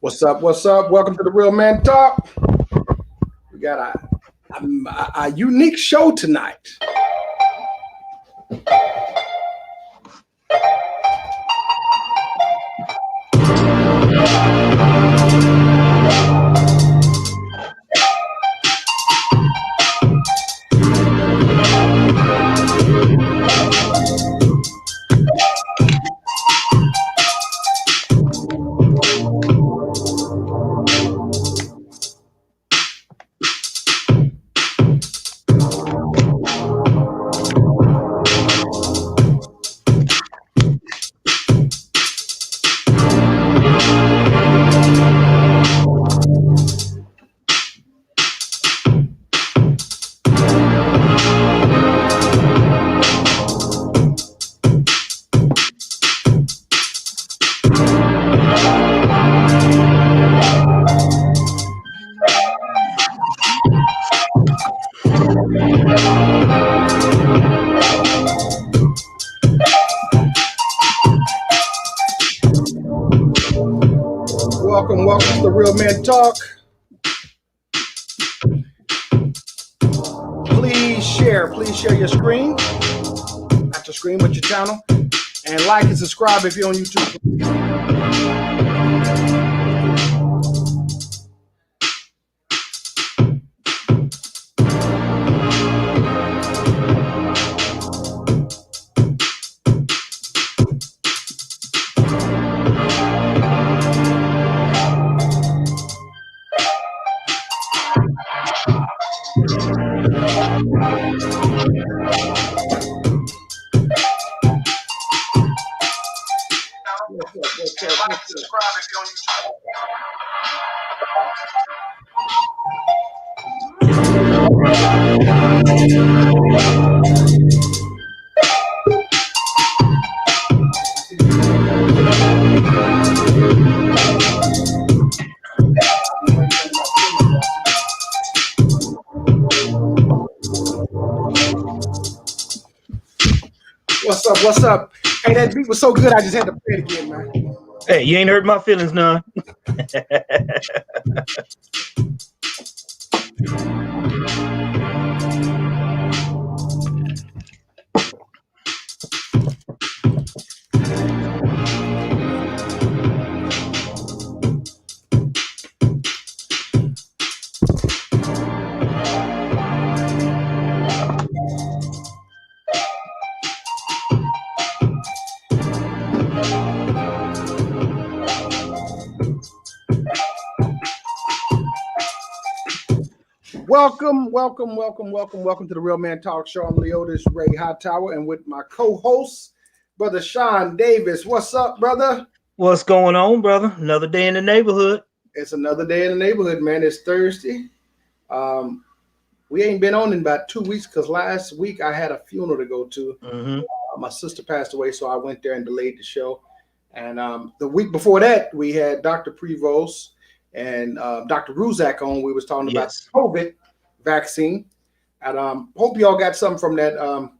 What's up? What's up? Welcome to the Real Man Talk. We got a unique show tonight. Welcome to the Real Man Talk. Please share your screen, not your screen, but your channel, and like and subscribe if you're on YouTube. What's up? Hey, that beat was so good, I just had to play it again, man. Hey, you ain't hurt my feelings none. Welcome to the Real Man Talk Show. I'm Leotis Ray Hightower, and with my co-host, Brother Sean Davis. What's up, brother? What's going on, brother? Another day in the neighborhood. It's another day in the neighborhood, man. It's Thursday. We ain't been on in about 2 weeks because last week I had a funeral to go to. Mm-hmm. My sister passed away, so I went there and delayed the show. And the week before that, we had Dr. Prevost and Dr. Ruzak on. We was talking about COVID vaccine. And hope y'all got something from that.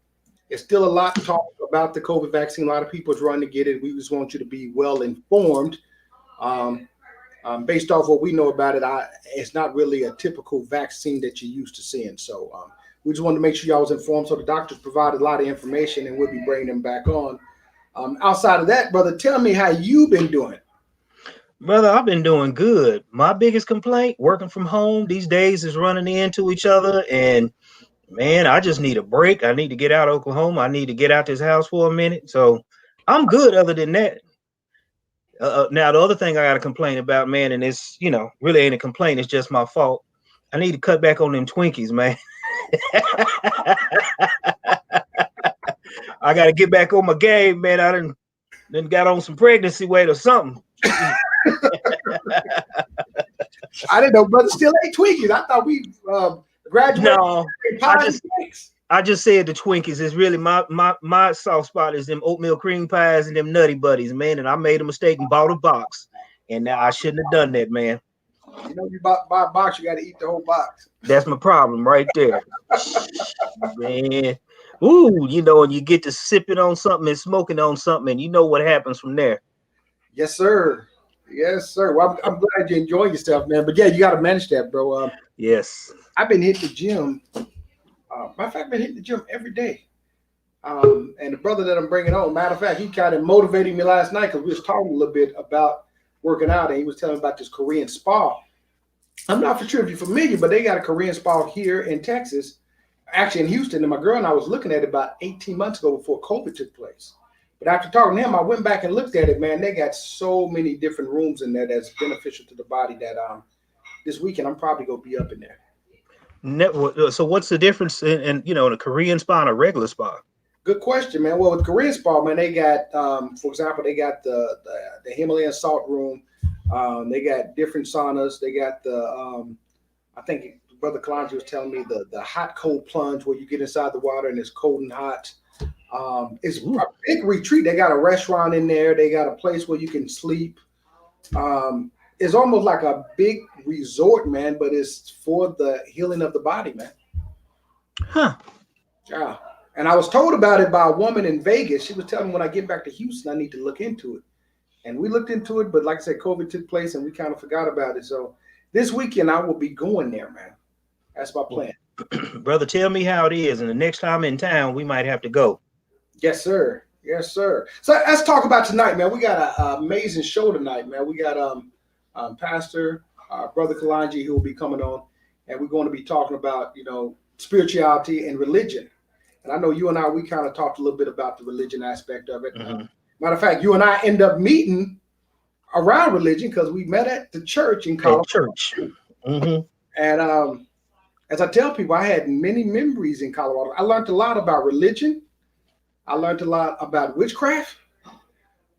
It's still a lot to talk about the COVID vaccine. A lot of people is running to get it. We just want you to be well informed. Based off what we know about it, it's not really a typical vaccine that you're used to seeing. So we just wanted to make sure y'all was informed. So the doctors provided a lot of information, and we'll be bringing them back on. Outside of that, brother, tell me how you been doing. Brother, I've been doing good. My biggest complaint, working from home these days, is running into each other. And man, I just need a break. I need to get out of Oklahoma. I need to get out this house for a minute. So I'm good other than that. Now, the other thing I got to complain about, man, and it's, really ain't a complaint. It's just my fault. I need to cut back on them Twinkies, man. I got to get back on my game, man. I done got on some pregnancy weight or something. I didn't know, brother, still ate Twinkies. I thought we graduated. No, I just said the Twinkies is really my soft spot is them oatmeal cream pies and them Nutty Buddies, man. And I made a mistake and bought a box, and now I shouldn't have done that, man. You buy a box, you got to eat the whole box. That's my problem right there, man. Ooh, and you get to sipping on something and smoking on something, and you know what happens from there. Yes, sir. Yes, sir. Well, I'm glad you enjoy yourself, man. But yeah, you got to manage that, bro. Yes. I've been hitting the gym. Matter of fact, I've been hitting the gym every day. And the brother that I'm bringing on, matter of fact, he kind of motivated me last night because we was talking a little bit about working out, and he was telling me about this Korean spa. I'm not for sure if you're familiar, but they got a Korean spa here in Texas, actually in Houston. And my girl and I was looking at it about 18 months ago before COVID took place. But after talking to him, I went back and looked at it, man. They got so many different rooms in there that's beneficial to the body that this weekend I'm probably gonna be up in there. So what's the difference in a Korean spa and a regular spa? Good question, man. Well, with Korean spa, man, they got, for example, they got the Himalayan salt room. They got different saunas. They got I think Brother Kalongi was telling me the hot cold plunge where you get inside the water and it's cold and hot. It's a big retreat. They got a restaurant in there. They got a place where you can sleep. It's almost like a big resort, man, but it's for the healing of the body, man. Huh. Yeah. And I was told about it by a woman in Vegas. She was telling me when I get back to Houston, I need to look into it. And we looked into it, but like I said, COVID took place and we kind of forgot about it. So this weekend I will be going there, man. That's my plan. Brother, tell me how it is. And the next time in town, we might have to go. Yes, sir. Yes, sir. So let's talk about tonight, man. We got an amazing show tonight, man. We got Pastor Brother Kalongi who will be coming on, and we're going to be talking about, spirituality and religion. And I know you and I, we kind of talked a little bit about the religion aspect of it. Mm-hmm. Matter of fact, you and I end up meeting around religion because we met at the church in Colorado. Church. Mm-hmm. And as I tell people, I had many memories in Colorado. I learned a lot about religion. I learned a lot about witchcraft.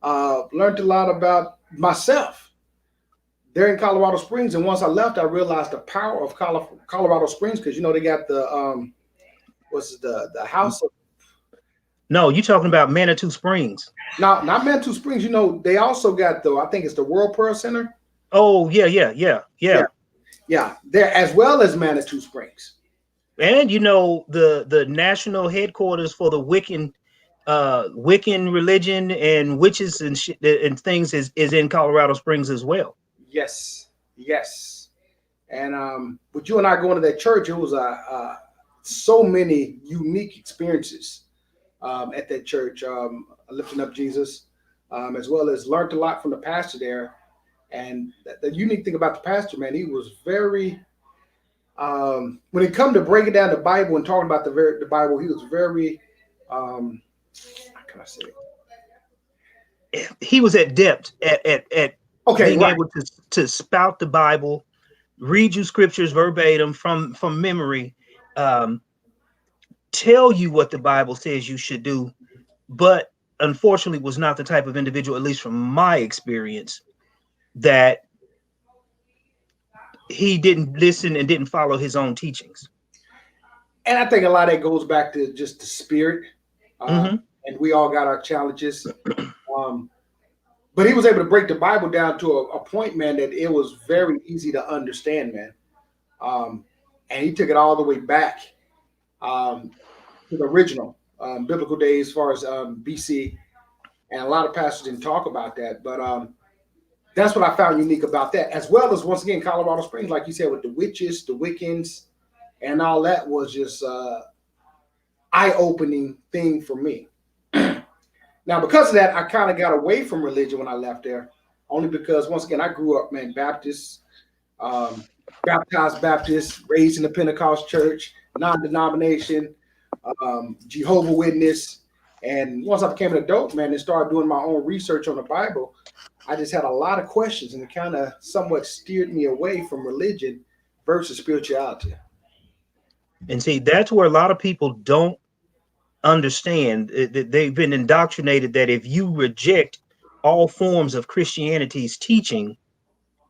Learned a lot about myself there in Colorado Springs. And once I left, I realized the power of Colorado Springs because, they got the, the house of. No, you're talking about Manitou Springs. No, not Manitou Springs. They also got I think it's the World Pearl Center. Oh, yeah. Yeah, there as well as Manitou Springs. And the national headquarters for the Wiccan religion and witches and shit and things is in Colorado Springs as well. Yes. And with you and I going to that church, it was so many unique experiences at that church, lifting up Jesus, as well as learned a lot from the pastor there. And the unique thing about the pastor, man, he was very, when it come to breaking down the Bible and talking about the Bible, he was very, how can I say it? He was adept at being able to spout the Bible, read you scriptures verbatim from memory, tell you what the Bible says you should do, but unfortunately was not the type of individual, at least from my experience, that he didn't listen and didn't follow his own teachings. And I think a lot of that goes back to just the spirit. Mm-hmm. And we all got our challenges. But he was able to break the Bible down to a point, man, that it was very easy to understand, man. And he took it all the way back to the original biblical days as far as BC. And a lot of pastors didn't talk about that. But that's what I found unique about that, as well as, once again, Colorado Springs, like you said, with the witches, the Wiccans, and all that was just eye-opening thing for me. Now, because of that, I kind of got away from religion when I left there, only because, once again, I grew up, man, Baptist, baptized Baptist, raised in the Pentecost church, non-denomination, Jehovah's Witness. And once I became an adult, man, and started doing my own research on the Bible, I just had a lot of questions, and it kind of somewhat steered me away from religion versus spirituality. And see, that's where a lot of people don't understand. They've been indoctrinated that if you reject all forms of Christianity's teaching,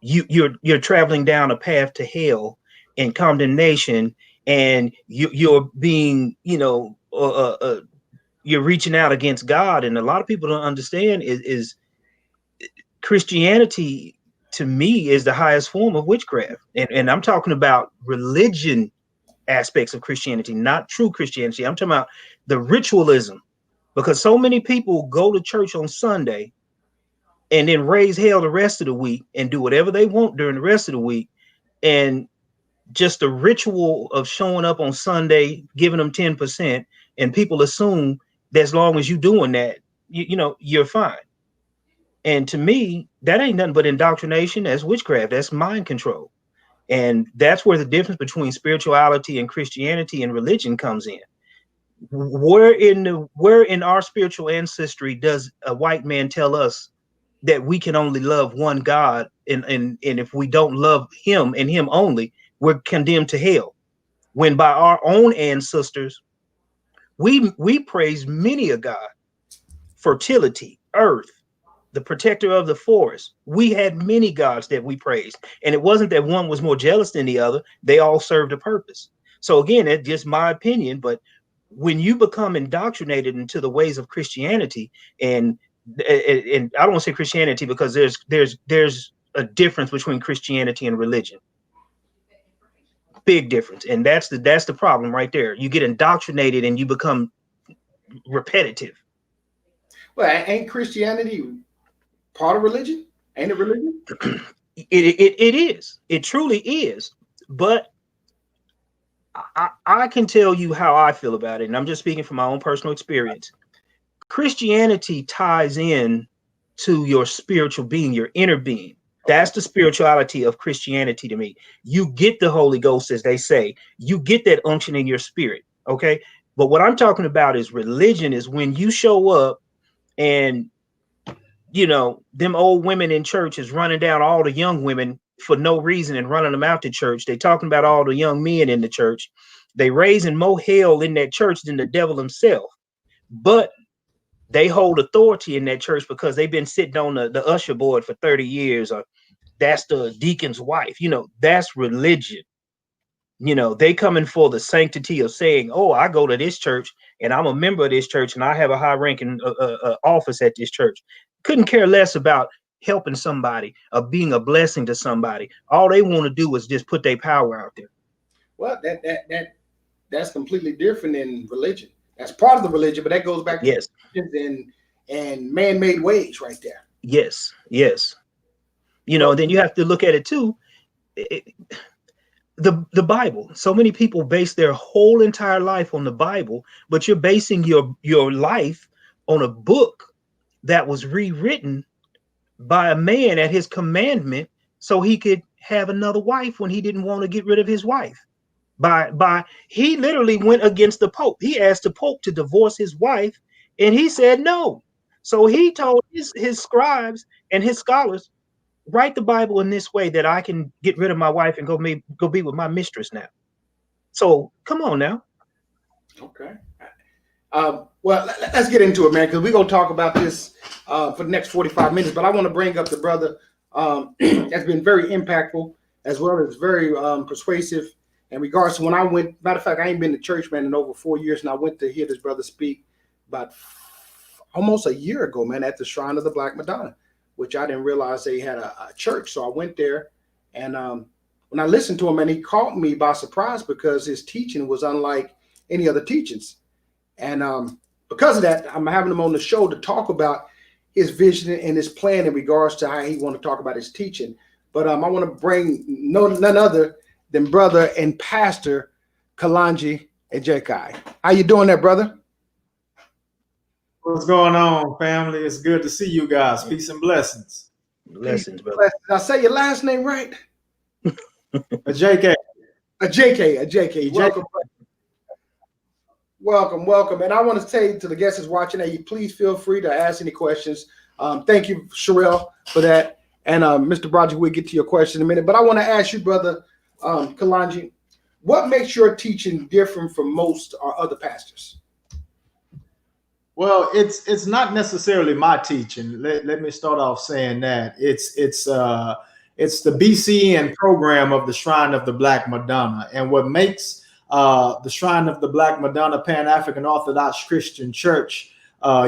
you're traveling down a path to hell and condemnation, and you're being, you're reaching out against God. And a lot of people don't understand is Christianity, to me, is the highest form of witchcraft. And I'm talking about religion aspects of Christianity, not true Christianity. I'm talking about the ritualism, because so many people go to church on Sunday and then raise hell the rest of the week and do whatever they want during the rest of the week. And just the ritual of showing up on Sunday, giving them 10%, and people assume that as long as you're doing that, you're fine. And to me, that ain't nothing but indoctrination. That's witchcraft. That's mind control. And that's where the difference between spirituality and Christianity and religion comes in. Where in our spiritual ancestry does a white man tell us that we can only love one God, and if we don't love him and him only, we're condemned to hell? When by our own ancestors, we praise many a God: fertility, earth, the protector of the forest. We had many gods that we praised, and it wasn't that one was more jealous than the other. They all served a purpose. So again, it's just my opinion, but when you become indoctrinated into the ways of Christianity, and I don't want to say Christianity because there's a difference between Christianity and religion. Big difference. And that's the problem right there. You get indoctrinated and you become repetitive. Well, ain't Christianity part of religion? Ain't it religion? It is. It truly is. But I can tell you how I feel about it, and I'm just speaking from my own personal experience. Christianity ties in to your spiritual being, your inner being. That's the spirituality of Christianity to me. You get the Holy Ghost, as they say. You get that unction in your spirit, okay? But what I'm talking about is religion, is when you show up and, them old women in church is running down all the young women for no reason and running them out to church. They talking about all the young men in the church. They raising more hell in that church than the devil himself. But they hold authority in that church because they've been sitting on the usher board for 30 years, or that's the deacon's wife. That's religion. They come in for the sanctity of saying, oh, I go to this church and I'm a member of this church and I have a high ranking office at this church. Couldn't care less about helping somebody or being a blessing to somebody. All they want to do is just put their power out there. Well, that's completely different than religion. That's part of the religion, but that goes back to yes, and man-made ways right there. Yes. Then you have to look at it too. The Bible. So many people base their whole entire life on the Bible, but you're basing your life on a book that was rewritten by a man at his commandment so he could have another wife when he didn't want to get rid of his wife. He literally went against the Pope. He asked the Pope to divorce his wife, and he said no. So he told his scribes and his scholars, write the Bible in this way that I can get rid of my wife and go be with my mistress now. So come on now. Okay. Well, let's get into it, man, because we're going to talk about this for the next 45 minutes. But I want to bring up the brother that's been very impactful, as well as very persuasive in regards to when I went. Matter of fact, I ain't been to church, man, in over 4 years, and I went to hear this brother speak about almost a year ago, man, at the Shrine of the Black Madonna, which I didn't realize they had a church. So I went there, and when I listened to him, and he caught me by surprise because his teaching was unlike any other teachings. And because of that, I'm having him on the show to talk about his vision and his plan in regards to how he want to talk about his teaching. But I want to bring none other than brother and pastor Kalongi Ejekai. How you doing there, brother? What's going on, family? It's good to see you guys. Peace and blessings. Blessings, brother. Did I say your last name right? A JK. A JK. Welcome. And I want to say to the guests that's watching that you please feel free to ask any questions. Thank you, Sherelle, for that. And Mr. Broderick, we'll get to your question in a minute. But I want to ask you, brother Kalongi, what makes your teaching different from most or other pastors? Well, it's not necessarily my teaching. Let me start off saying that it's the BCN program of the Shrine of the Black Madonna, and what makes the Shrine of the Black Madonna Pan-African Orthodox Christian Church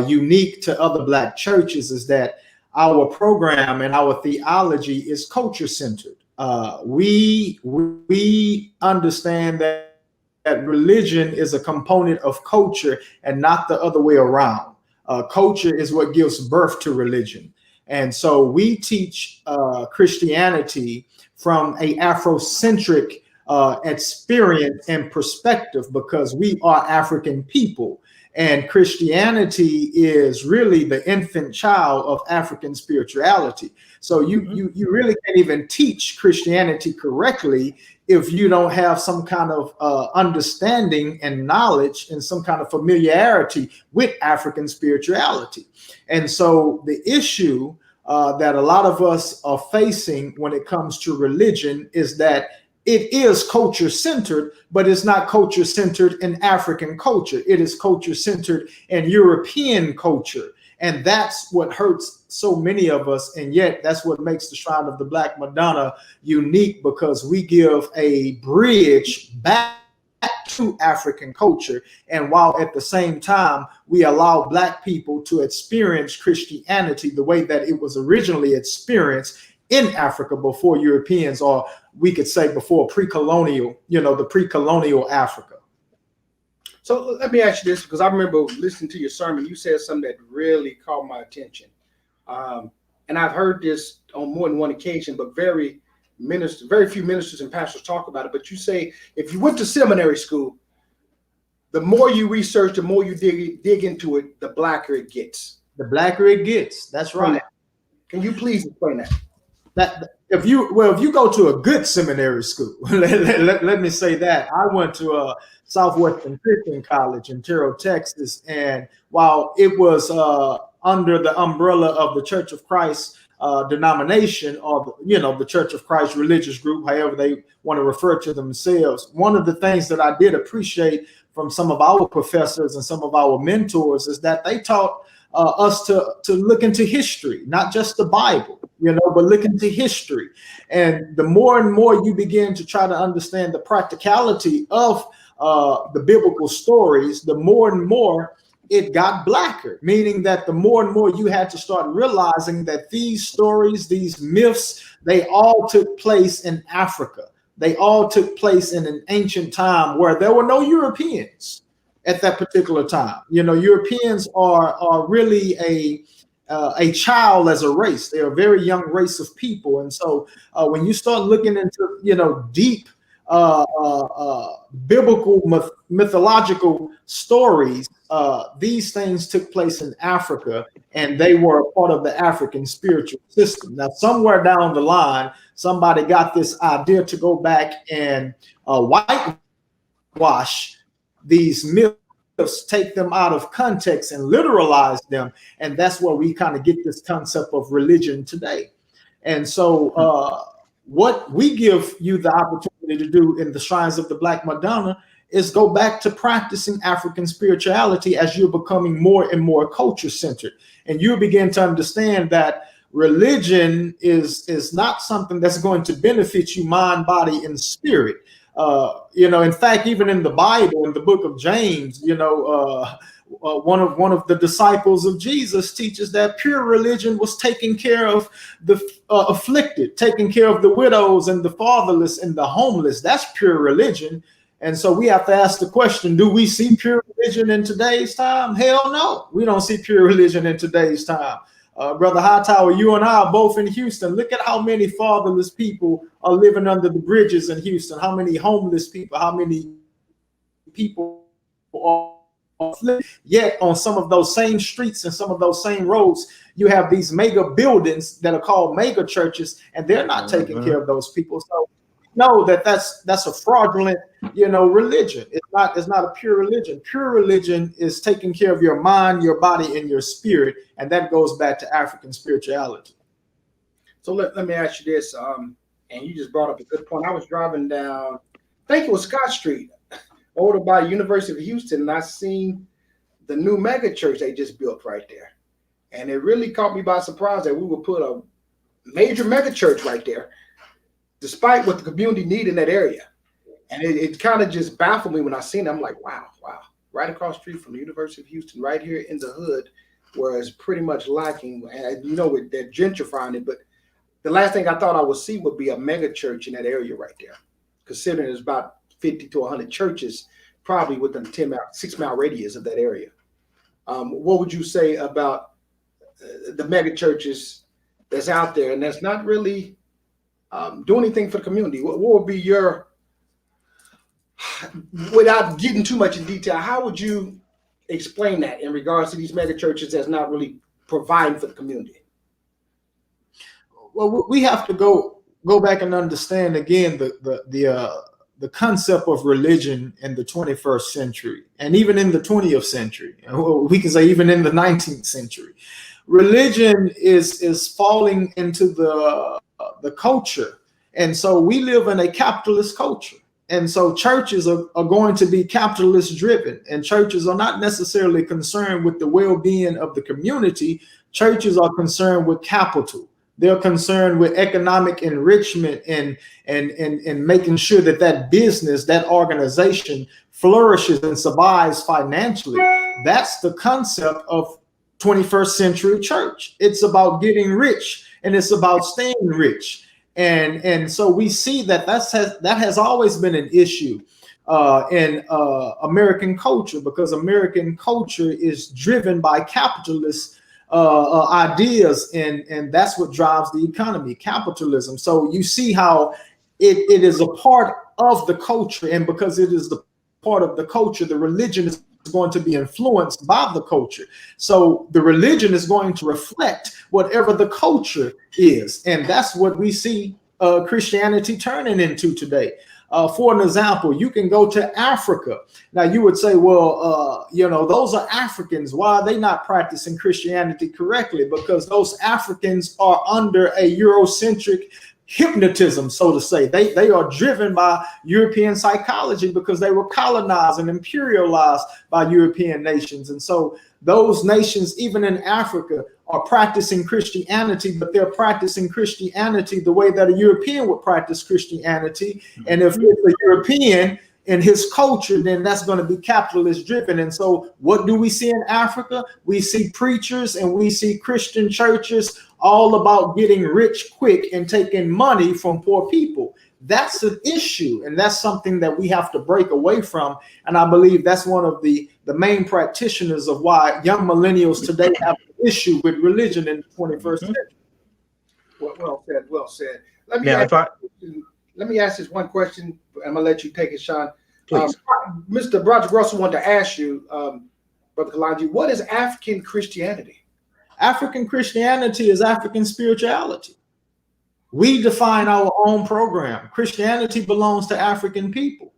unique to other Black churches is that our program and our theology is culture-centered. We understand that religion is a component of culture and not the other way around. Culture is what gives birth to religion. And so we teach Christianity from a Afrocentric experience and perspective, because we are African people. And Christianity is really the infant child of African spirituality. So you really can't even teach Christianity correctly if you don't have some kind of understanding and knowledge and some kind of familiarity with African spirituality. And so the issue that a lot of us are facing when it comes to religion is that it is culture centered, but it's not culture centered in African culture. It is culture centered in European culture. And that's what hurts so many of us. And yet that's what makes the Shrine of the Black Madonna unique, because we give a bridge back to African culture. And while at the same time, we allow Black people to experience Christianity the way that it was originally experienced in Africa before Europeans, or we could say before pre-colonial, the pre-colonial Africa. So let me ask you this, because I remember listening to your sermon. You said something that really caught my attention. And I've heard this on more than one occasion, but very few ministers and pastors talk about it. But you say if you went to seminary school, the more you research, the more you dig into it, the blacker it gets. The blacker it gets. That's right. Can you please explain that? That if you go to a good seminary school, let me say that. I went to a Southwestern Christian College in Terrell, Texas, and while it was under the umbrella of the Church of Christ denomination, or the Church of Christ religious group, however they want to refer to themselves, one of the things that I did appreciate from some of our professors and some of our mentors is that they taught us to look into history, not just the Bible, but look into history. And the more and more you begin to try to understand the practicality of the biblical stories, the more and more it got blacker, meaning that the more and more you had to start realizing that these stories, these myths, they all took place in Africa. They all took place in an ancient time where there were no Europeans at that particular time. Europeans are really a child as a race. They're a very young race of people. And so when you start looking into, deep biblical mythological stories, these things took place in Africa, and they were a part of the African spiritual system. Now, somewhere down the line, somebody got this idea to go back and whitewash these myths, take them out of context and literalize them. And that's where we kind of get this concept of religion today. And so what we give you the opportunity to do in the Shrines of the Black Madonna is go back to practicing African spirituality as you're becoming more and more culture centered. And you begin to understand that religion is not something that's going to benefit you mind, body, and spirit. In fact, even in the Bible, in the book of James, one of the disciples of Jesus teaches that pure religion was taking care of the afflicted, taking care of the widows and the fatherless and the homeless. That's pure religion. And so we have to ask the question, do we see pure religion in today's time? Hell no, we don't see pure religion in today's time. Brother Hightower, you and I are both in Houston. Look at how many fatherless people are living under the bridges in Houston, how many homeless people, how many people are. Yet on some of those same streets and some of those same roads, you have these mega buildings that are called mega churches, and they're not taking care of those people. So know that that's a fraudulent, religion. It's not a pure religion. Pure religion is taking care of your mind, your body, and your spirit, and that goes back to African spirituality. So let me ask you this, and you just brought up a good point. I was driving down, I think it was Scott Street, over by University of Houston, and I seen the new mega church they just built right there. And it really caught me by surprise that we would put a major mega church right there, despite what the community need in that area. And it kind of just baffled me when I seen it. I'm like, wow, right across the street from the University of Houston, right here in the hood, where it's pretty much lacking. And they're gentrifying it, but the last thing I thought I would see would be a mega church in that area right there, considering there's about 50 to 100 churches probably within a 6-mile radius of that area. What would you say about the mega churches that's out there and that's not really doing anything for the community. What would be your, without getting too much in detail, how would you explain that in regards to these mega churches that's not really providing for the community? Well, we have to go back and understand again the concept of religion in the 21st century, and even in the 20th century. We can say even in the 19th century, religion is falling into the culture, and so we live in a capitalist culture. And so churches are going to be capitalist driven, and churches are not necessarily concerned with the well-being of the community. Churches are concerned with capital. They're concerned with economic enrichment and making sure that business, that organization flourishes and survives financially. That's the concept of 21st century church. It's about getting rich, and it's about staying rich. And so we see that has always been an issue in American culture, because American culture is driven by capitalist ideas, and that's what drives the economy, capitalism. So you see how it is a part of the culture, and because it is the part of the culture, the religion is going to be influenced by the culture. So the religion is going to reflect whatever the culture is, and that's what we see Christianity turning into today. For an example, you can go to Africa. Now you would say, well, those are Africans. Why are they not practicing Christianity correctly? Because those Africans are under a Eurocentric hypnotism, so to say. They are driven by European psychology because they were colonized and imperialized by European nations. And so those nations, even in Africa, are practicing Christianity, but they're practicing Christianity the way that a European would practice Christianity. And if it's a European in his culture, then that's going to be capitalist driven. And so what do we see in Africa? We see preachers and we see Christian churches all about getting rich quick and taking money from poor people. That's an issue, and that's something that we have to break away from. And I believe that's one of the main practitioners of why young millennials today have an issue with religion in the 21st century. Well said. Well said. Let me ask this one question. I'm gonna let you take it, Sean. Mr. Broderick Russell wanted to ask you, Brother Kalongi, what is African Christianity? African Christianity is African spirituality. We define our own program. Christianity belongs to African people.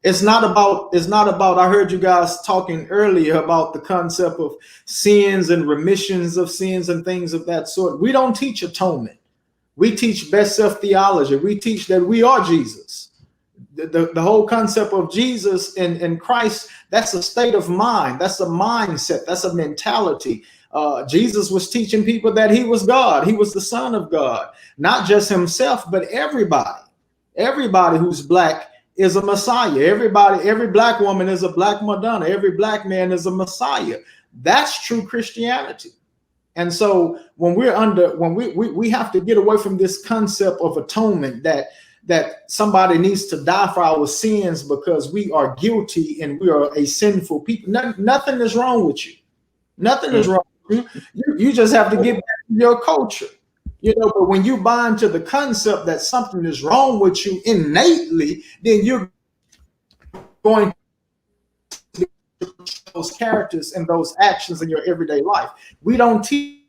It's not about, I heard you guys talking earlier about the concept of sins and remissions of sins and things of that sort. We don't teach atonement. We teach best self theology. We teach that we are Jesus. The whole concept of Jesus and Christ, that's a state of mind. That's a mindset. That's a mentality. Jesus was teaching people that he was God. He was the Son of God, not just himself, but everybody who's black is a Messiah. Every black woman is a black Madonna. Every black man is a Messiah. That's true Christianity. And so when we have to get away from this concept of atonement, that somebody needs to die for our sins because we are guilty and we are a sinful people. Nothing is wrong with you. Nothing is wrong. You just have to get back to your culture, but when you buy into the concept that something is wrong with you innately, then you're going to those characters and those actions in your everyday life. We don't teach.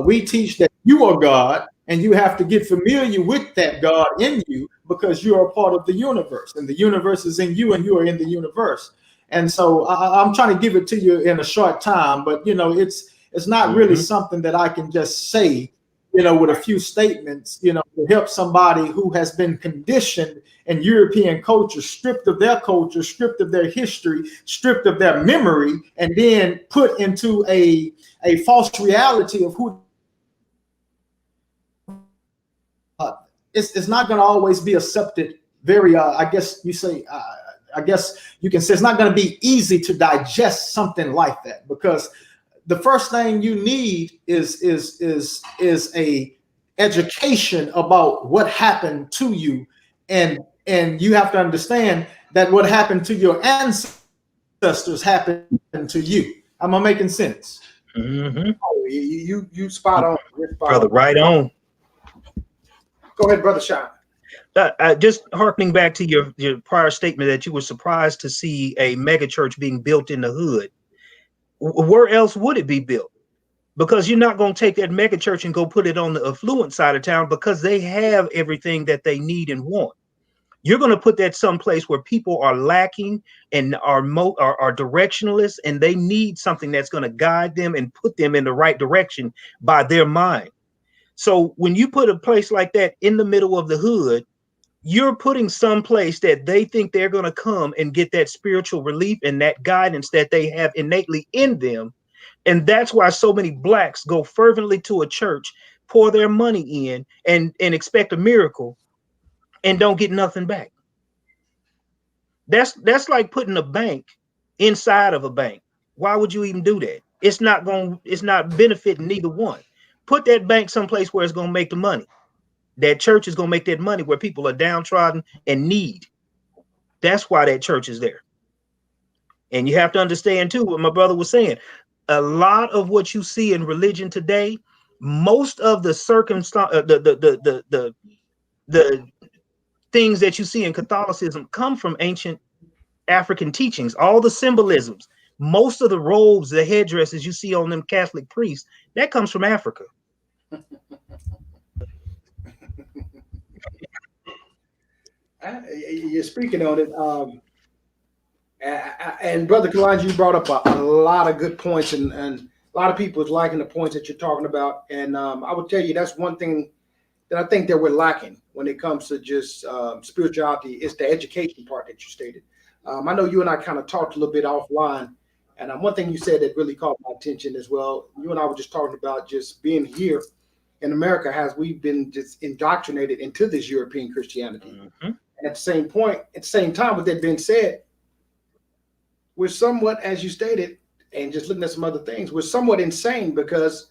We teach that you are God, and you have to get familiar with that God in you because you are a part of the universe, and the universe is in you, and you are in the universe. And so I'm trying to give it to you in a short time, but it's not really something that I can just say, with a few statements, to help somebody who has been conditioned in European culture, stripped of their culture, stripped of their history, stripped of their memory, and then put into a false reality of who. It's not going to always be accepted. I guess you can say it's not going to be easy to digest something like that, because the first thing you need is a education about what happened to you, and you have to understand that what happened to your ancestors happened to you. Am I making sense? Oh, you spot on. You're spot brother. on. Right on. Go ahead, brother Sean. Just harkening back to your prior statement that you were surprised to see a mega church being built in the hood. Where else would it be built? Because you're not going to take that mega church and go put it on the affluent side of town, because they have everything that they need and want. You're going to put that someplace where people are lacking and are directionless, and they need something that's going to guide them and put them in the right direction by their mind. So when you put a place like that in the middle of the hood, you're putting some place that they think they're going to come and get that spiritual relief and that guidance that they have innately in them. And that's why so many blacks go fervently to a church, pour their money in, and expect a miracle and don't get nothing back. That's like putting a bank inside of a bank. Why would you even do that? It's not benefiting neither one. Put that bank someplace where it's going to make the money. That church is going to make that money where people are downtrodden and need. That's why that church is there. And you have to understand too what my brother was saying. A lot of what you see in religion today, most of the the things that you see in Catholicism come from ancient African teachings. All the symbolisms, most of the robes, the headdresses you see on them Catholic priests, that comes from Africa. You're speaking on it. And Brother Kalongi, you brought up a lot of good points, and a lot of people is liking the points that you're talking about. And I would tell you that's one thing that I think that we're lacking when it comes to just spirituality is the education part that you stated. I know you and I kind of talked a little bit offline, and one thing you said that really caught my attention as well. You and I were just talking about just being here in America, we've been just indoctrinated into this European Christianity. And at the same time, with that being said, we're somewhat, as you stated, and just looking at some other things, we're somewhat insane because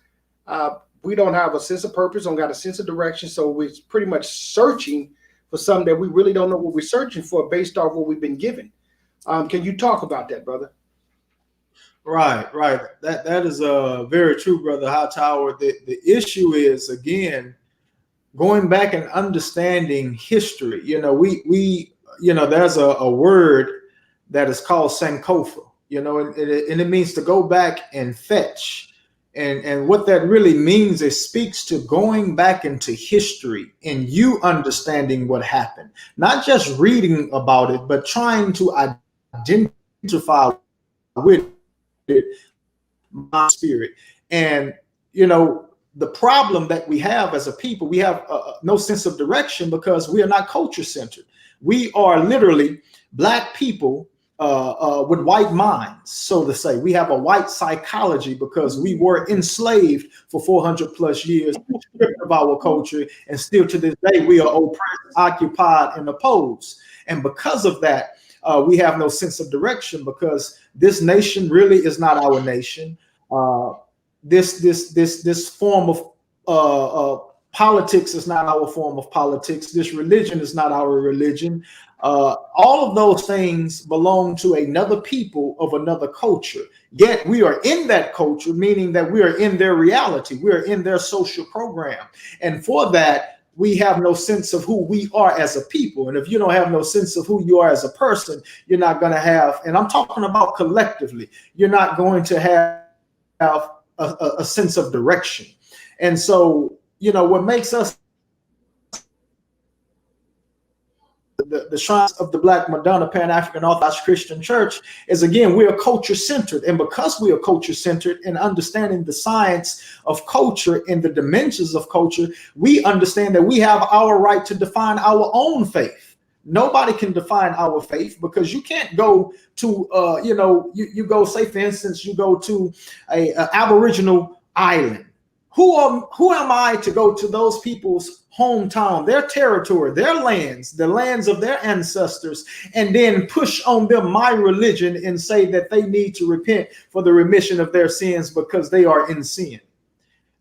we don't have a sense of purpose, don't got a sense of direction. So we're pretty much searching for something that we really don't know what we're searching for based off what we've been given. Can you talk about that, brother? Right. That is very true, Brother Hightower. The issue is, again, going back and understanding history. We there's a word that is called Sankofa, and it means to go back and fetch. And what that really means is speaks to going back into history and you understanding what happened, not just reading about it, but trying to identify with it, my spirit. And, the problem that we have as a people, we have no sense of direction because we are not culture centered. We are literally Black people with white minds, so to say. We have a white psychology because we were enslaved for 400 plus years, stripped of our culture, and still to this day we are oppressed, occupied, and opposed. And because of that, we have no sense of direction because this nation really is not our nation. This form of politics is not our form of politics. This religion is not our religion. All of those things belong to another people of another culture. Yet we are in that culture, meaning that we are in their reality. We are in their social program. And for that, we have no sense of who we are as a people. And if you don't have no sense of who you are as a person, you're not going to have, and I'm talking about collectively, you're not going to have a sense of direction. And so, what makes us the shrines of the Black Madonna Pan-African Orthodox Christian Church is, again, we are culture centered. And because we are culture centered and understanding the science of culture and the dimensions of culture, we understand that we have our right to define our own faith. Nobody can define our faith because you can't go to, you go, say, for instance, you go to a Aboriginal island. Who am I to go to those people's hometown, their territory, their lands, the lands of their ancestors, and then push on them my religion and say that they need to repent for the remission of their sins because they are in sin?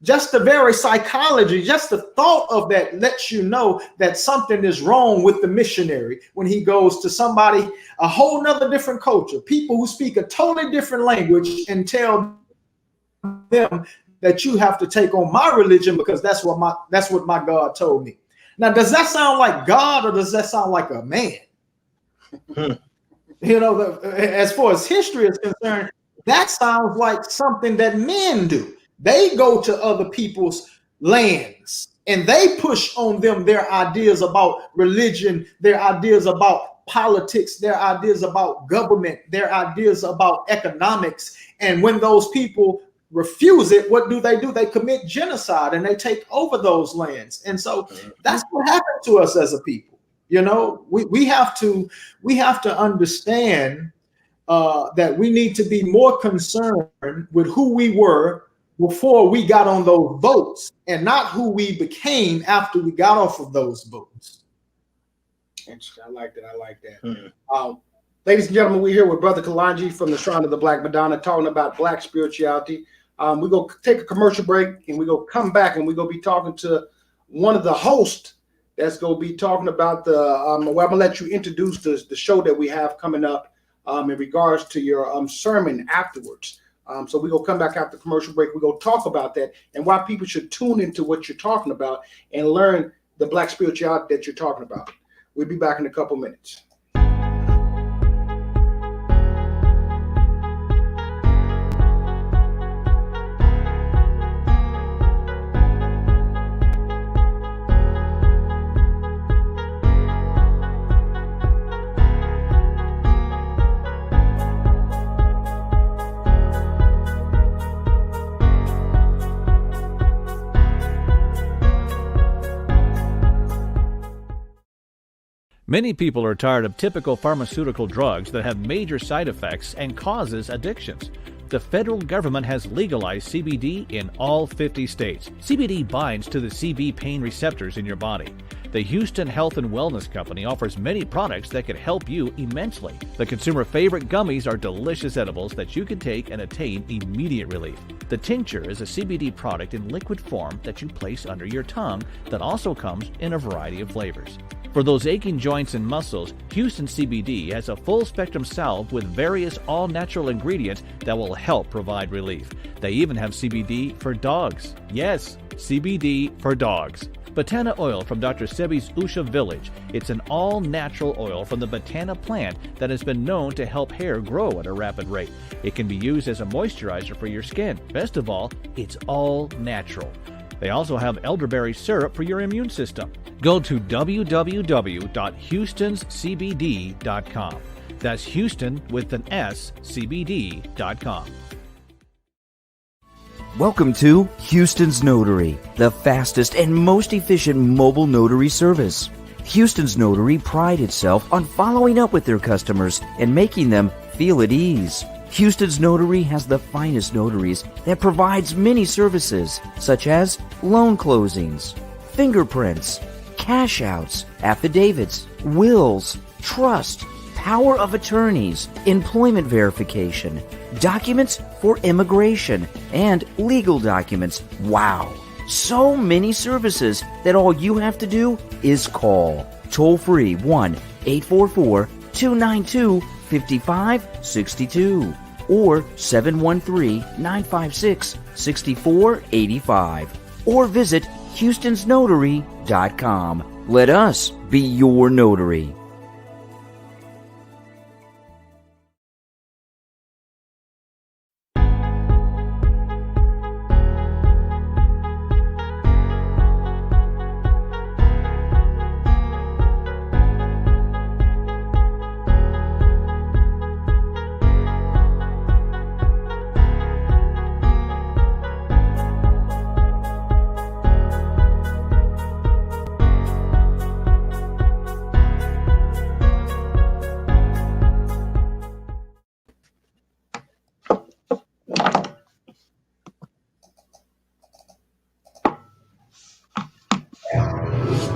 Just the very psychology, just the thought of that lets you know that something is wrong with the missionary when he goes to somebody, a whole nother different culture, people who speak a totally different language, and tell them that you have to take on my religion because that's what my God told me. Now, does that sound like God or does that sound like a man? You know, as far as history is concerned, that sounds like something that men do. They go to other people's lands and they push on them their ideas about religion, their ideas about politics, their ideas about government, their ideas about economics. And when those people refuse it, what do? They commit genocide and they take over those lands. And so that's what happened to us as a people. You know, we have to understand that we need to be more concerned with who we were before we got on those boats and not who we became after we got off of those boats. I like that. Ladies and gentlemen, we're here with Brother Kalongi from the Shrine of the Black Madonna talking about Black spirituality. We're going to take a commercial break and we're going to come back and we're going to be talking to one of the hosts that's going to be talking about well, I'm going to let you introduce the show that we have coming up in regards to your sermon afterwards. So we're going to come back after commercial break. We're going to talk about that and why people should tune into what you're talking about and learn the Black spirituality that you're talking about. We'll be back in a couple minutes. Many people are tired of typical pharmaceutical drugs that have major side effects and causes addictions. The federal government has legalized CBD in all 50 states. CBD binds to the CB pain receptors in your body. The Houston Health and Wellness Company offers many products that can help you immensely. The consumer favorite gummies are delicious edibles that you can take and attain immediate relief. The tincture is a CBD product in liquid form that you place under your tongue that also comes in a variety of flavors. For those aching joints and muscles, Houston CBD has a full-spectrum salve with various all-natural ingredients that will help provide relief. They even have CBD for dogs. Yes, CBD for dogs. Botana oil from Dr. Sebi's Usha Village. It's an all-natural oil from the Botana plant that has been known to help hair grow at a rapid rate. It can be used as a moisturizer for your skin. Best of all, it's all natural. They also have elderberry syrup for your immune system. Go to www.houstonscbd.com. That's Houston with an S, CBD.com. Welcome to Houston's Notary, the fastest and most efficient mobile notary service. Houston's Notary pride itself on following up with their customers and making them feel at ease. Houston's Notary has the finest notaries that provides many services such as loan closings, fingerprints, cash outs, affidavits, wills, trust, power of attorneys, employment verification, documents for immigration, and legal documents. Wow! So many services that all you have to do is call. Toll free 1-844-292-5562 or 713-956-6485 or visit houstonsnotary.com. Let us be your notary.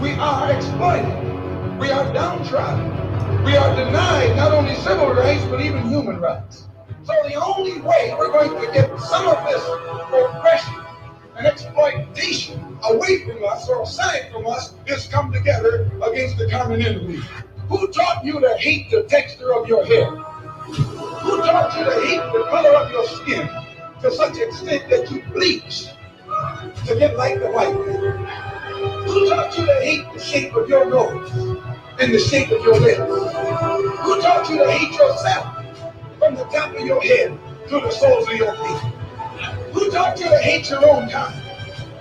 We are exploited. We are downtrodden. We are denied not only civil rights, but even human rights. So the only way we're going to get some of this oppression and exploitation away from us or aside from us is come together against the common enemy. Who taught you to hate the texture of your hair? Who taught you to hate the color of your skin? to such an extent that you bleach to get like the white man? Who taught you to hate the shape of your nose and the shape of your lips? Who taught you to hate yourself from the top of your head to the soles of your feet? Who taught you to hate your own kind?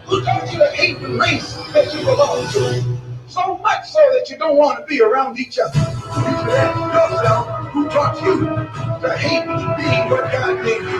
Who taught you to hate the race that you belong to? So much so that you don't want to be around each other. You should ask yourself, who taught you to hate being what God made you?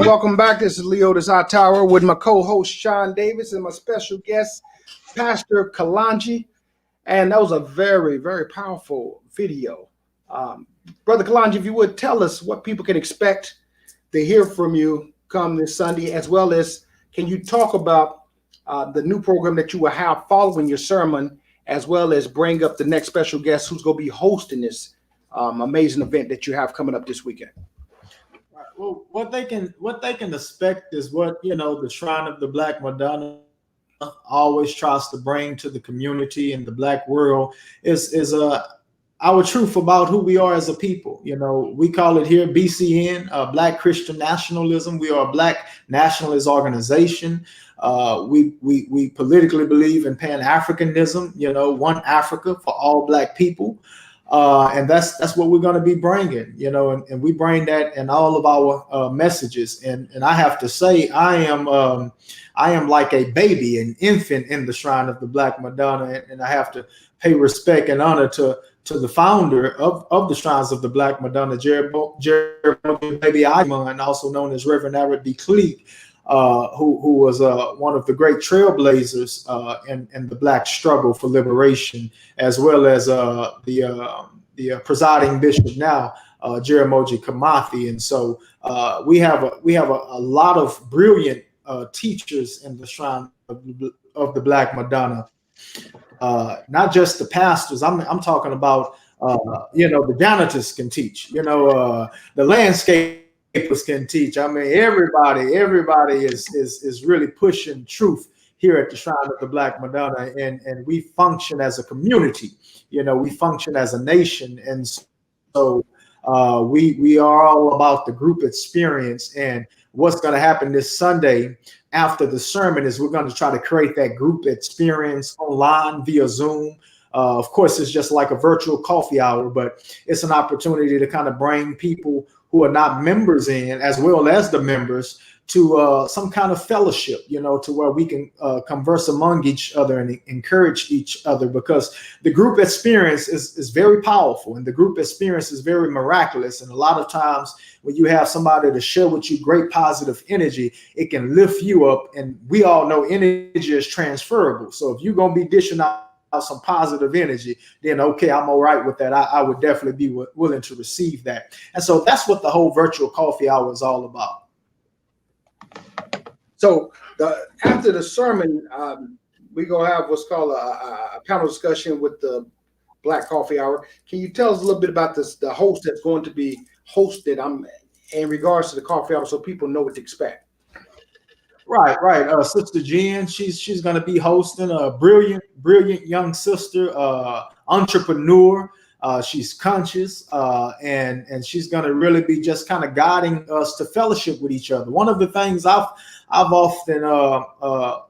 Welcome back. This is Leo the High Tower with my co-host Sean Davis and my special guest, Pastor Kalongi. And that was a very, very powerful video. Brother Kalongi, if you would tell us what people can expect to hear from you come this Sunday, as well as can you talk about the new program that you will have following your sermon, as well as bring up the next special guest who's going to be hosting this amazing event that you have coming up this weekend. Well, what they can expect is what, the Shrine of the Black Madonna always tries to bring to the community and the Black world is our truth about who we are as a people. We call it here BCN, Black Christian Nationalism. We are a Black nationalist organization. We politically believe in Pan-Africanism, one Africa for all Black people. And that's what we're going to be bringing, and we bring that in all of our messages. And I have to say, I am like a baby, an infant in the Shrine of the Black Madonna, and I have to pay respect and honor to the founder of the Shrines of the Black Madonna, Jeremiah Baby Iman, also known as Reverend Arrett B. Cleek, who was one of the great trailblazers in the Black struggle for liberation, as well as the presiding bishop now, Jeremiah Kamathi. And so we have a lot of brilliant teachers in the Shrine of the Black Madonna. Not just the pastors. I'm talking about the janitors can teach. The landscapers can teach. I mean, everybody is really pushing truth here at the Shrine of the Black Madonna, and we function as a community. We function as a nation, and so we are all about the group experience. And what's going to happen this Sunday after the sermon is we're going to try to create that group experience online via Zoom. Of course, it's just like a virtual coffee hour, but it's an opportunity to kind of bring people who are not members in, as well as the members, to some kind of fellowship, to where we can converse among each other and encourage each other, because the group experience is very powerful, and the group experience is very miraculous. And a lot of times when you have somebody to share with you great positive energy, it can lift you up. And we all know energy is transferable. So if you're going to be dishing out some positive energy, then okay, I'm all right with that. I would definitely be willing to receive that. And so that's what the whole virtual coffee hour is all about. So after the sermon, we're going to have what's called a panel discussion with the Black Coffee Hour. Can you tell us a little bit about the host that's going to be hosted in regards to the coffee hour, so people know what to expect? Right. Sister Jen, she's going to be hosting, a brilliant young sister, entrepreneur. She's conscious, and she's going to really be just kind of guiding us to fellowship with each other. One of the things I've often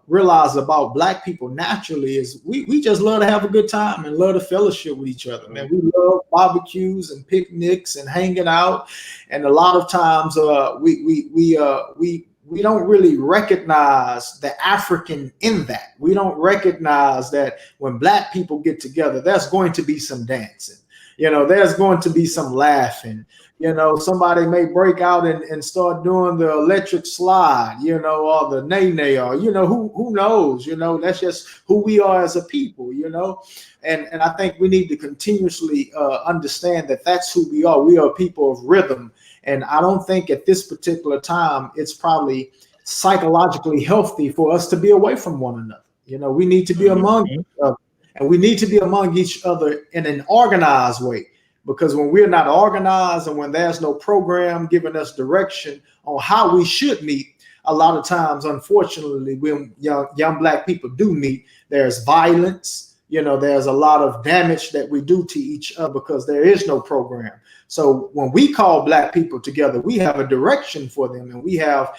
realized about Black people naturally is we just love to have a good time and love to fellowship with each other. Man, we love barbecues and picnics and hanging out, and a lot of times we we don't really recognize the African in that. We don't recognize that when Black people get together, there's going to be some dancing. You know, there's going to be some laughing. You know, somebody may break out and start doing the electric slide, you know, or the nay-nay, or, you know, who knows, you know, that's just who we are as a people, you know. And I think we need to continuously understand that that's who we are. We are people of rhythm. And I don't think at this particular time, it's probably psychologically healthy for us to be away from one another. You know, we need to be among each other, and we need to be among each other in an organized way. Because when we're not organized and when there's no program giving us direction on how we should meet, a lot of times, unfortunately, when young Black people do meet, there's violence. You know, there's a lot of damage that we do to each other because there is no program. So when we call Black people together, we have a direction for them, and we have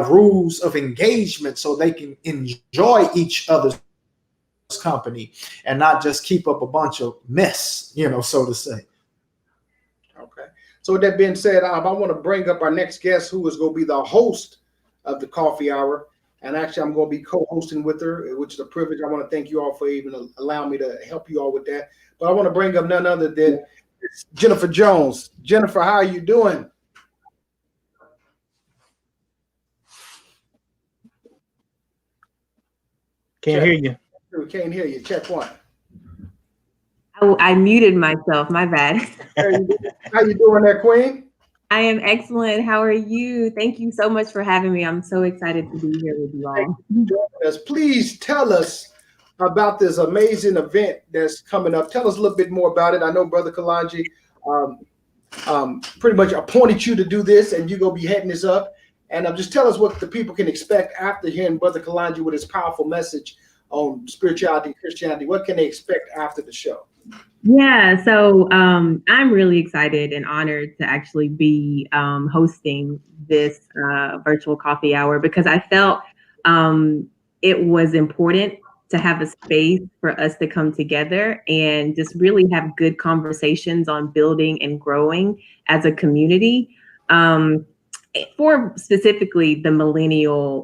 rules of engagement so they can enjoy each other's company and not just keep up a bunch of mess, you know, so to say. Okay. So with that being said, I want to bring up our next guest, who is going to be the host of the coffee hour. And actually, I'm going to be co-hosting with her, which is a privilege. I want to thank you all for even allowing me to help you all with that. But I want to bring up none other than Jennifer Jones. Jennifer, how are you doing? Can't hear you. We can't hear you. Check one. Oh, I muted myself. My bad. How you doing there, Queen? I am excellent. How are you? Thank you so much for having me. I'm so excited to be here with you all. Please tell us about this amazing event that's coming up. Tell us a little bit more about it. I know Brother Kalongi pretty much appointed you to do this, and you're going to be heading this up. And just tell us what the people can expect after hearing Brother Kalongi with his powerful message on spirituality and Christianity. What can they expect after the show? Yeah, so I'm really excited and honored to actually be hosting this virtual coffee hour, because I felt it was important to have a space for us to come together and just really have good conversations on building and growing as a community, for specifically the millennial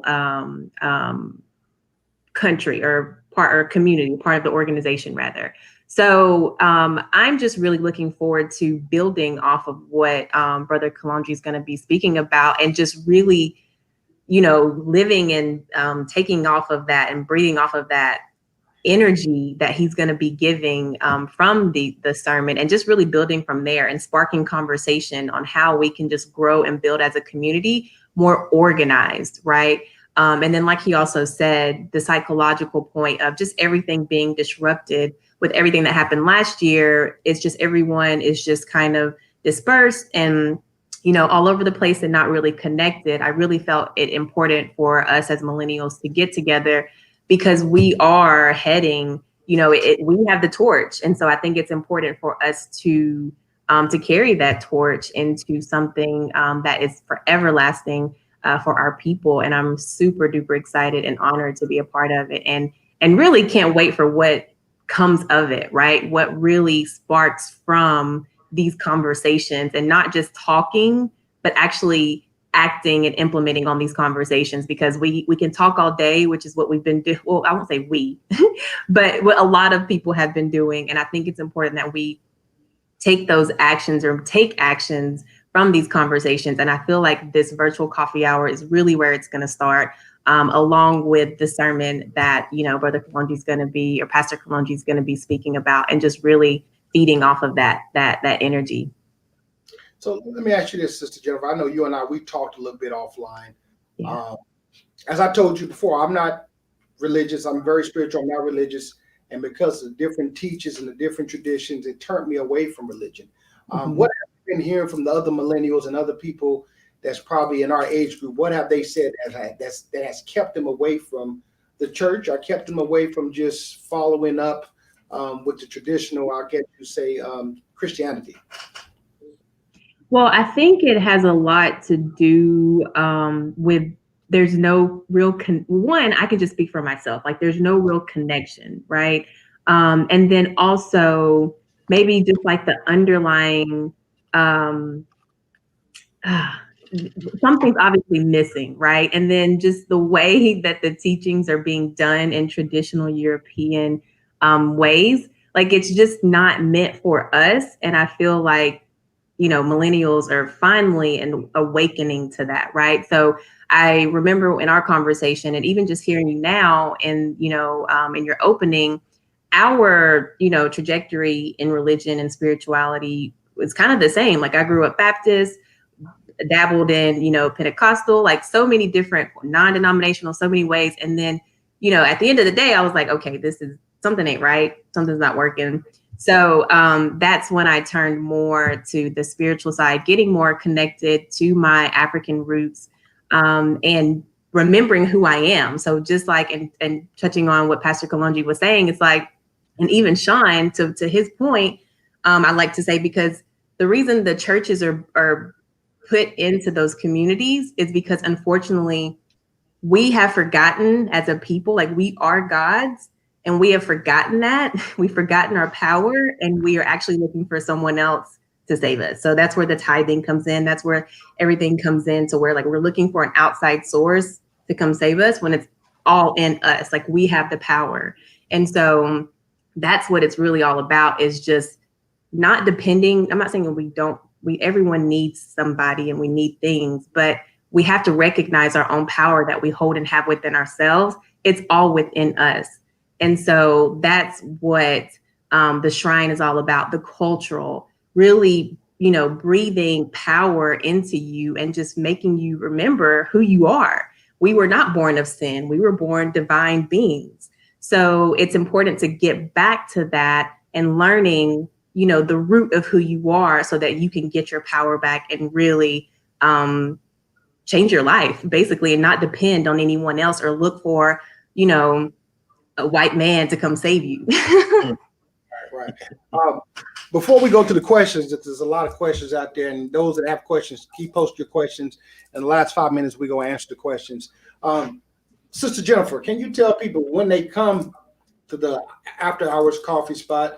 country or part or community, part of the organization rather. So I'm just really looking forward to building off of what Brother Kalongi is going to be speaking about, and just really, you know, living and taking off of that and breathing off of that energy that he's going to be giving from the sermon, and just really building from there and sparking conversation on how we can just grow and build as a community more organized, right? And then, like he also said, the psychological point of just everything being disrupted with everything that happened last year. It's just everyone is just kind of dispersed and, you know, all over the place and not really connected. I really felt it important for us as millennials to get together, because we are heading, you know, we have the torch. And so I think it's important for us to carry that torch into something that is forever lasting for our people. And I'm super duper excited and honored to be a part of it, and really can't wait for what comes of it, right? What really sparks from these conversations, and not just talking, but actually acting and implementing on these conversations, because we can talk all day, which is what we've been doing. Well, I won't say we, but what a lot of people have been doing. And I think it's important that we take those actions or take actions from these conversations. And I feel like this virtual coffee hour is really where it's going to start, along with the sermon that, you know, Brother Kalongi is going to be, or Pastor Kalongi is going to be speaking about, and just really feeding off of that energy. So let me ask you this, Sister Jennifer. I know you and I, we talked a little bit offline. Yeah. As I told you before, I'm not religious. I'm very spiritual. I'm not religious. And because of different teachers and the different traditions, it turned me away from religion. What have you been hearing from the other millennials and other people that's probably in our age group? What have they said that has kept them away from the church, or kept them away from just following up with the traditional, I'll get to say, Christianity? Well, I think it has a lot to do with, there's no real, one, I can just speak for myself, like there's no real connection, right? And then also maybe just like the underlying, something's obviously missing, right? And then just the way that the teachings are being done in traditional European ways, like it's just not meant for us. And I feel like, millennials are finally awakening to that, right? So I remember in our conversation, and even just hearing you now, and in your opening, our trajectory in religion and spirituality was kind of the same. Like I grew up Baptist, dabbled in Pentecostal, like so many different non-denominational, so many ways. And then at the end of the day, I was like, okay, this is something ain't right, something's not working. So that's when I turned more to the spiritual side, getting more connected to my African roots, and remembering who I am. So just like, and touching on what Pastor Kalongi was saying, it's like, and even Sean, to his point, I like to say, because the reason the churches are put into those communities is because unfortunately we have forgotten as a people, like we are gods, and we have forgotten that. We've forgotten our power, and we are actually looking for someone else to save us. So that's where the tithing comes in. That's where everything comes in, to where like we're looking for an outside source to come save us when it's all in us. Like we have the power. And so that's what it's really all about, is just not depending. I'm not saying everyone needs somebody and we need things, but we have to recognize our own power that we hold and have within ourselves. It's all within us. And so that's what the shrine is all about, the cultural, really, breathing power into you and just making you remember who you are. We were not born of sin. We were born divine beings. So it's important to get back to that and learning, the root of who you are, so that you can get your power back and really change your life, basically, and not depend on anyone else or look for, a white man to come save you. Right. Before we go to the questions, there's a lot of questions out there, and those that have questions, keep post your questions. In the last 5 minutes, we're going to answer the questions. Sister Jennifer, can you tell people when they come to the after hours coffee spot,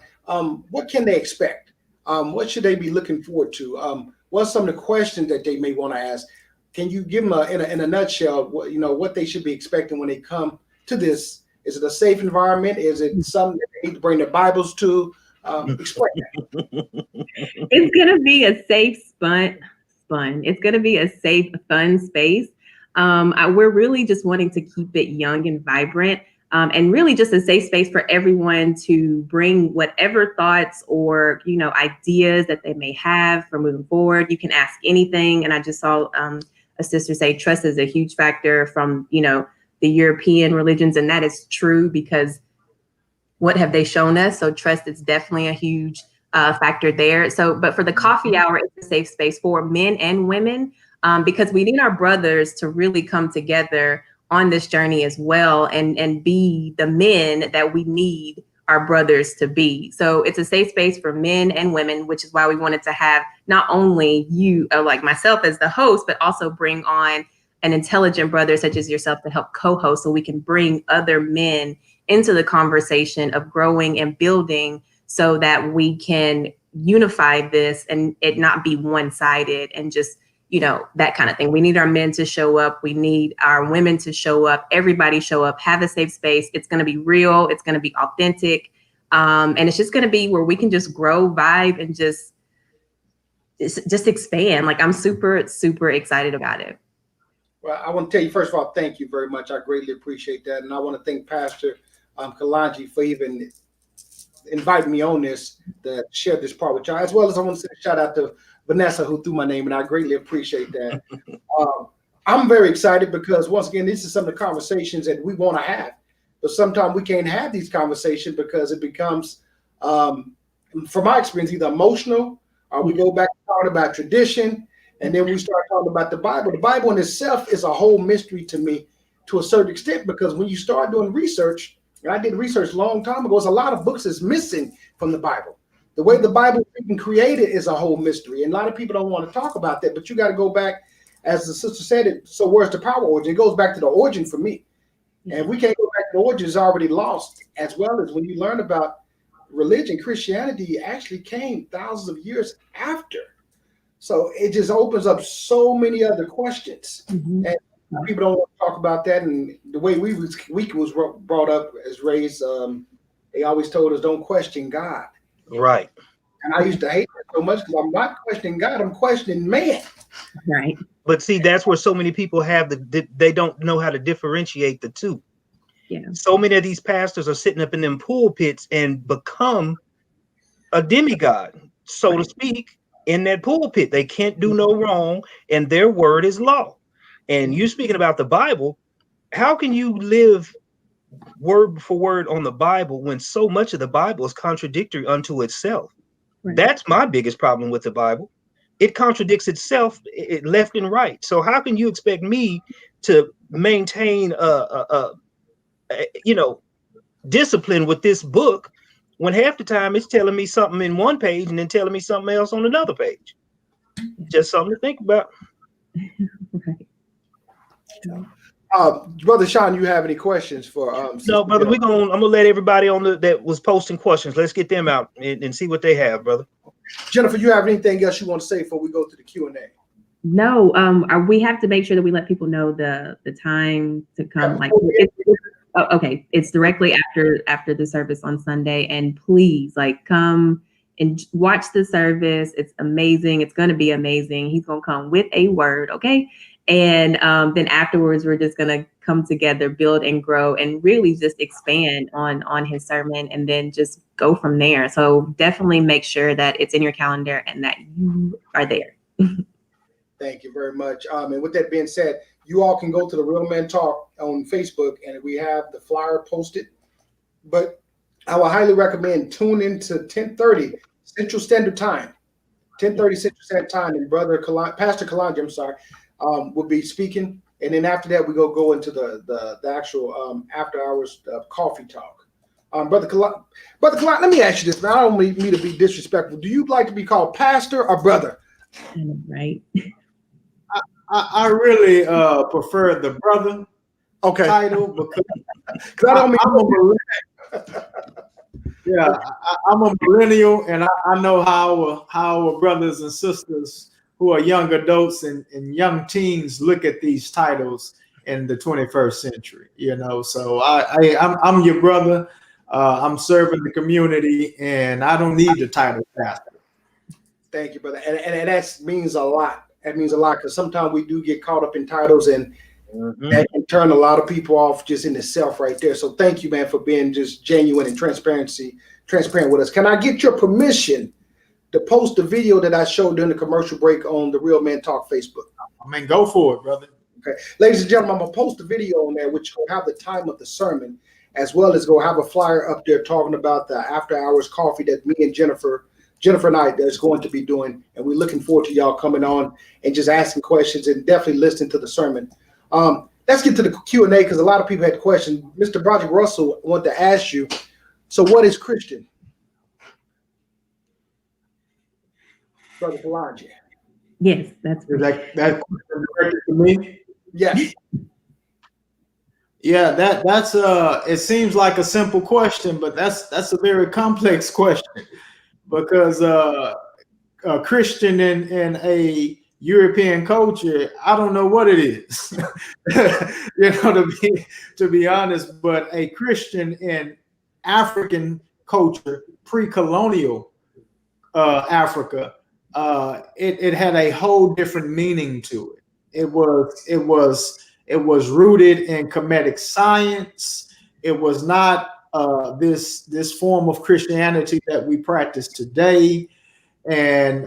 what can they expect? What should they be looking forward to? What's some of the questions that they may want to ask? Can you give them in a nutshell, what they should be expecting when they come to this? Is it a safe environment? Is it something that they need to bring their Bibles to? Explain that. It's going to be a safe, It's going to be a safe, fun space. We're really just wanting to keep it young and vibrant, and really just a safe space for everyone to bring whatever thoughts or, ideas that they may have for moving forward. You can ask anything. And I just saw a sister say trust is a huge factor from, the European religions. And that is true, because what have they shown us? So trust is definitely a huge factor there. So, but for the coffee hour, it's a safe space for men and women, because we need our brothers to really come together on this journey as well, and be the men that we need our brothers to be. So it's a safe space for men and women, which is why we wanted to have not only you, like myself as the host, but also bring on an intelligent brother such as yourself to help co-host, so we can bring other men into the conversation of growing and building, so that we can unify this and it not be one-sided and just, that kind of thing. We need our men to show up. We need our women to show up. Everybody show up, have a safe space. It's going to be real. It's going to be authentic. And it's just going to be where we can just grow, vibe, and just expand. Like I'm super, super excited about it. Well, I want to tell you, first of all, thank you very much. I greatly appreciate that. And I want to thank Pastor Kalongi for even inviting me on this to share this part with y'all, as well as I want to say a shout out to Vanessa, who threw my name, and I greatly appreciate that. I'm very excited because, once again, this is some of the conversations that we want to have. But sometimes we can't have these conversations because it becomes, from my experience, either emotional, or we go back to talking about tradition, and then we start talking about the Bible. The Bible in itself is a whole mystery to me to a certain extent, because when you start doing research, and I did research a long time ago, there's a lot of books that's missing from the Bible. The way the Bible is even created is a whole mystery. And a lot of people don't want to talk about that, but you got to go back, as the sister said it, so where's the power origin? It goes back to the origin for me. And if we can't go back to the origin, it's already lost, as well as when you learn about religion, Christianity actually came thousands of years after. So it just opens up so many other questions. Mhm. And people don't want to talk about that. And the way we was brought up as raised, they always told us don't question God. Right. And I used to hate that so much because I'm not questioning God, I'm questioning man. Right. But see, that's where so many people have they don't know how to differentiate the two. Yeah. So many of these pastors are sitting up in them pulpits and become a demigod, so to speak, in that pulpit. They can't do no wrong, and their word is law. And you speaking about the Bible, how can you live word for word on the Bible when so much of the Bible is contradictory unto itself? Right. That's my biggest problem with the Bible. It contradicts itself left and right. So how can you expect me to maintain discipline with this book when half the time it's telling me something in one page and then telling me something else on another page? Just something to think about. Right. Brother Sean, you have any questions for No, brother, I'm gonna let everybody on that was posting questions. Let's get them out and see what they have, brother. Jennifer, you have anything else you want to say before we go to the Q&A? No, we have to make sure that we let people know the time to come. Like, okay, it's directly after the service on Sunday, and please, like, come and watch the service. It's amazing. It's going to be amazing. He's going to come with a word, okay? And then afterwards, we're just going to come together, build and grow, and really just expand on his sermon, and then just go from there. So definitely make sure that it's in your calendar and that you are there. Thank you very much. And with that being said, you all can go to the Real Men Talk on Facebook, and we have the flyer posted. But I would highly recommend tune into 10:30 Central Standard Time, 10:30 Central Standard Time, and Pastor Kalongi, will be speaking. And then after that, we go into the actual after hours coffee talk. Brother Kalongi, let me ask you this. Now, I don't mean to be disrespectful. Do you like to be called pastor or brother? Right. I really prefer the brother title because I don't mean I'm a millennial. Yeah, I'm a millennial, and I know how our brothers and sisters who are young adults and young teens look at these titles in the 21st century. So I'm your brother. I'm serving the community, and I don't need the title pastor. Thank you, brother. And that means a lot. That means a lot because sometimes we do get caught up in titles, and that can turn a lot of people off just in itself right there. So thank you, man, for being just genuine and transparent with us. Can I get your permission to post the video that I showed during the commercial break on the Real Men Talk Facebook? I mean, go for it, brother. Okay. Ladies and gentlemen, I'm going to post a video on there which will have the time of the sermon, as well as go have a flyer up there talking about the after hours coffee that me and Jennifer and I is going to be doing, and we're looking forward to y'all coming on and just asking questions and definitely listening to the sermon. Let's get to the Q&A because a lot of people had questions. Mr. Broderick Russell wanted to ask you, so what is Christian? Brother Kalongi. Yes, that's that question directed to me. Yes. Yeah, that's it seems like a simple question, but that's a very complex question because a Christian in a European culture, I don't know what it is, to be honest, but a Christian in African culture, pre-colonial Africa, it had a whole different meaning to it. It was rooted in Kemetic science. It was not this form of Christianity that we practice today, and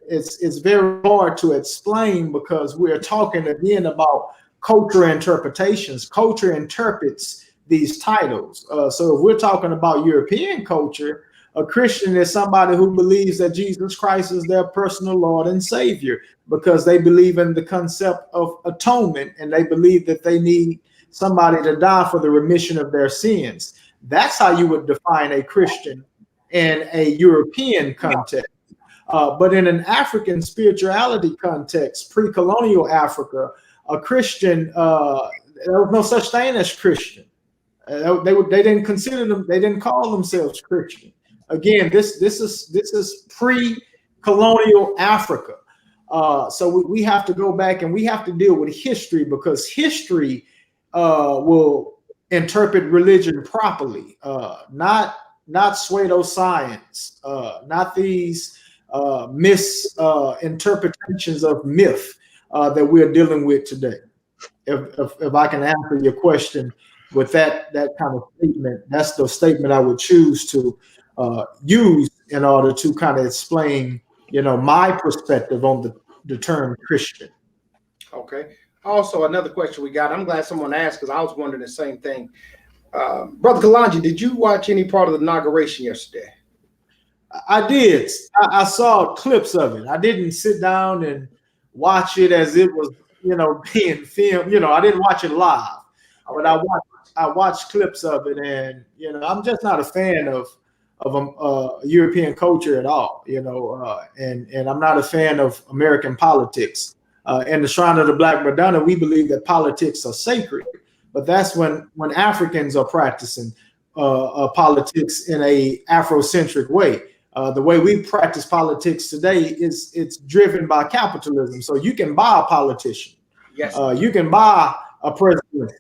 it's very hard to explain because we're talking again about culture interpretations. Culture interprets these titles. So if we're talking about European culture, a Christian is somebody who believes that Jesus Christ is their personal Lord and Savior because they believe in the concept of atonement and they believe that they need somebody to die for the remission of their sins. That's how you would define a Christian in a European context. But in an African spirituality context, pre-colonial Africa, a Christian, there was no such thing as Christian. They didn't consider them, they didn't call themselves Christian. again, this is pre-colonial Africa. So we have to go back and we have to deal with history, because history will interpret religion properly, not pseudoscience, not these misinterpretations of myth that we're dealing with today. If I can answer your question with that kind of statement, that's the statement I would choose to use in order to kind of explain, my perspective on the term Christian. Okay. Also, another question we got. I'm glad someone asked, because I was wondering the same thing. Brother Kalongi, did you watch any part of the inauguration yesterday? I did. I saw clips of it. I didn't sit down and watch it as it was, being filmed. I didn't watch it live, but I watched clips of it, and I'm just not a fan of European culture at all. And I'm not a fan of American politics. In the Shrine of the Black Madonna, we believe that politics are sacred, but that's when Africans are practicing politics in a Afrocentric way. The way we practice politics today it's driven by capitalism. So you can buy a politician, yes, you can buy a president,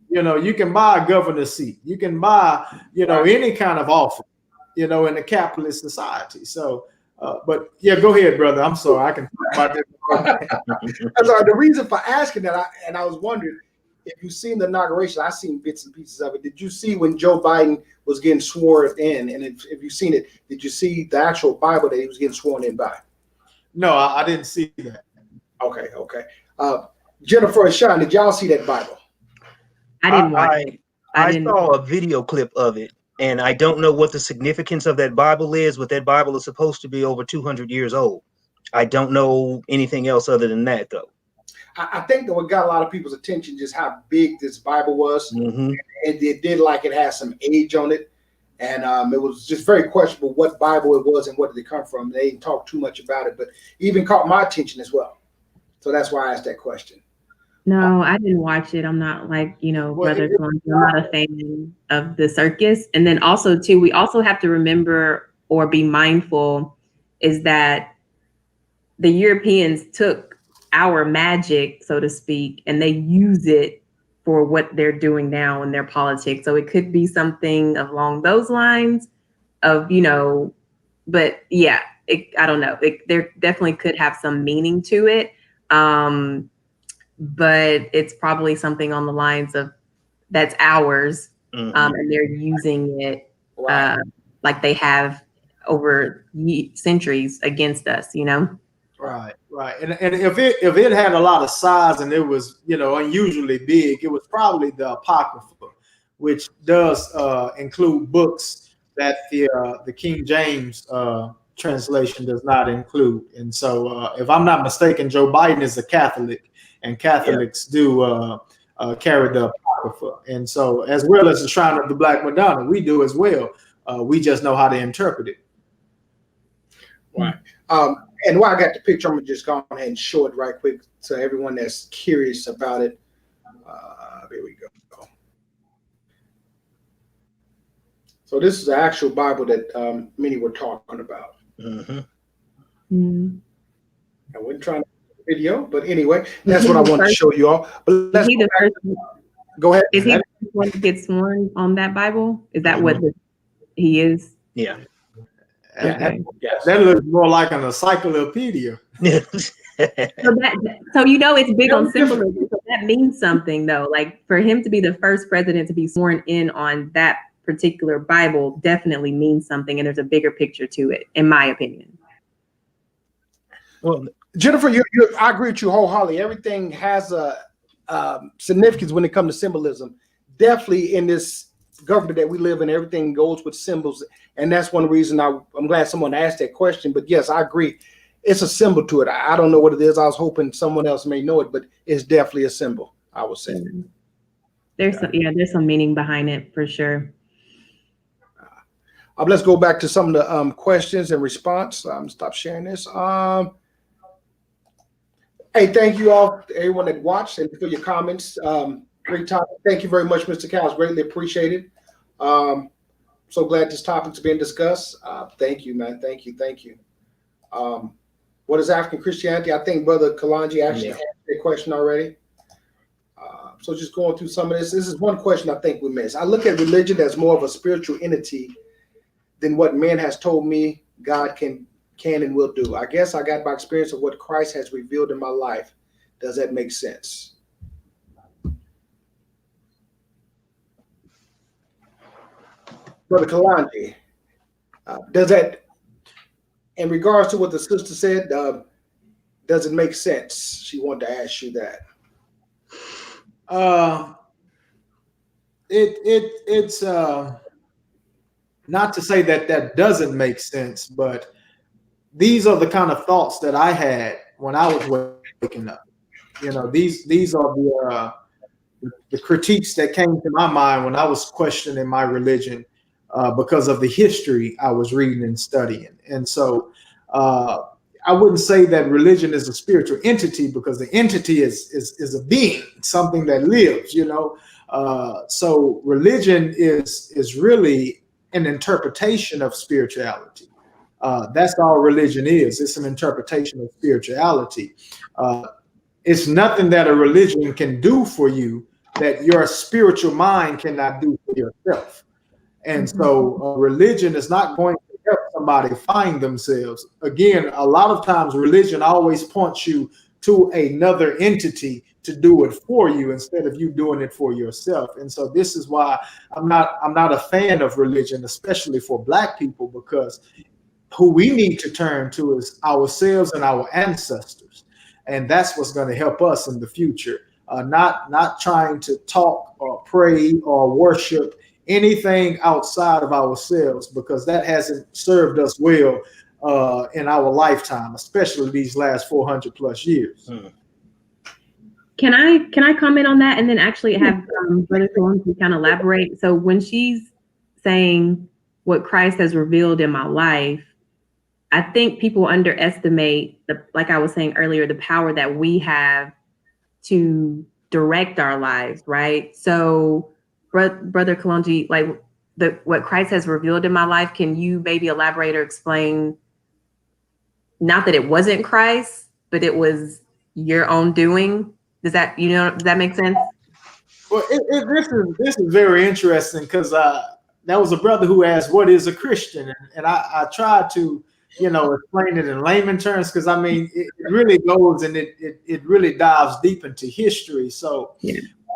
you can buy a governor's seat, you can buy any kind of office, in a capitalist society. So. But yeah, go ahead, brother. I'm sorry. I can talk about this. Sorry, the reason for asking that, I was wondering if you've seen the inauguration. I've seen bits and pieces of it. Did you see when Joe Biden was getting sworn in? And if you've seen it, did you see the actual Bible that he was getting sworn in by? No, I didn't see that. Okay. Jennifer and Sean, did y'all see that Bible? I didn't watch it. I saw a video clip of it. And I don't know what the significance of that Bible is, but that Bible is supposed to be over 200 years old. I don't know anything else other than that, though. I think that what got a lot of people's attention just how big this Bible was. Mm-hmm. And it did like it had some age on it. And it was just very questionable what Bible it was and where did it come from. They didn't talk too much about it, but it even caught my attention as well. So that's why I asked that question. No, I didn't watch it. I'm not like, Brother Kalongi. I'm not a fan of the circus. And then also, too, we also have to remember or be mindful is that the Europeans took our magic, so to speak, and they use it for what they're doing now in their politics. So it could be something along those lines of, but yeah, I don't know. There definitely could have some meaning to it. But it's probably something on the lines of that's ours, and they're using it like they have over centuries against us, Right. And if it had a lot of size and it was unusually big, it was probably the Apocrypha, which does include books that the King James translation does not include. And so, if I'm not mistaken, Joe Biden is a Catholic. And Catholics do carry the Apocrypha. And so, as well as the Shrine of the Black Madonna, we do as well. We just know how to interpret it. Right. And while I got the picture, I'm going to just go ahead and show it right quick to everyone that's curious about it. There we go. So this is the actual Bible that many were talking about. Mm-hmm. Mm-hmm. I wasn't trying to video, but anyway, that's what I want to show you all. But let's go ahead. Is he the first one to get sworn on that Bible? Is that what he is? Yeah. Okay. That looks more like an encyclopedia. So it's big on symbolism. So that means something, though. Like for him to be the first president to be sworn in on that particular Bible definitely means something, and there's a bigger picture to it, in my opinion. Well, Jennifer, I agree with you wholeheartedly. Everything has a significance when it comes to symbolism. Definitely in this government that we live in, everything goes with symbols. And that's one reason I'm glad someone asked that question. But yes, I agree. It's a symbol to it. I don't know what it is. I was hoping someone else may know it, but it's definitely a symbol, I would say. There's some meaning behind it for sure. Let's go back to some of the questions and response. Stop sharing this. Hey, thank you all, everyone that watched, and for your comments. Great topic. Thank you very much, Mr. Cowles. Greatly appreciated. so glad this topic's being discussed. Thank you, man. Thank you. What is African Christianity? I think Brother Kalongi actually answered the question already. So just going through some of this. This is one question I think we missed. I look at religion as more of a spiritual entity than what man has told me God can and will do. I guess I got my experience of what Christ has revealed in my life. Does that make sense? Brother Kalongi, does that, in regards to what the sister said, does it make sense? She wanted to ask you that. It's not to say that doesn't make sense, but these are the kind of thoughts that I had when I was waking up. You know, these are the critiques that came to my mind when I was questioning my religion because of the history I was reading and studying. And so I wouldn't say that religion is a spiritual entity, because the entity is a being, something that lives, you know. So religion is really an interpretation of spirituality. That's all religion is. It's an interpretation of spirituality. It's nothing that a religion can do for you that your spiritual mind cannot do for yourself. And so religion is not going to help somebody find themselves. Again, a lot of times religion always points you to another entity to do it for you instead of you doing it for yourself. And so this is why I'm not a fan of religion, especially for Black people, because who we need to turn to is ourselves and our ancestors. And that's what's going to help us in the future. Not trying to talk or pray or worship anything outside of ourselves, because that hasn't served us well in our lifetime, especially these last 400 plus years. Can I comment on that and then actually have Brother Kalongi kind of elaborate? So when she's saying what Christ has revealed in my life, I think people underestimate, like I was saying earlier, the power that we have to direct our lives, right? So Brother Kalongi, like what Christ has revealed in my life, can you maybe elaborate or explain, not that it wasn't Christ, but it was your own doing? Does that make sense? Well, this is very interesting, because that was a brother who asked, what is a Christian? And I tried to, explain it in layman terms, because I mean, it really goes and it really dives deep into history. So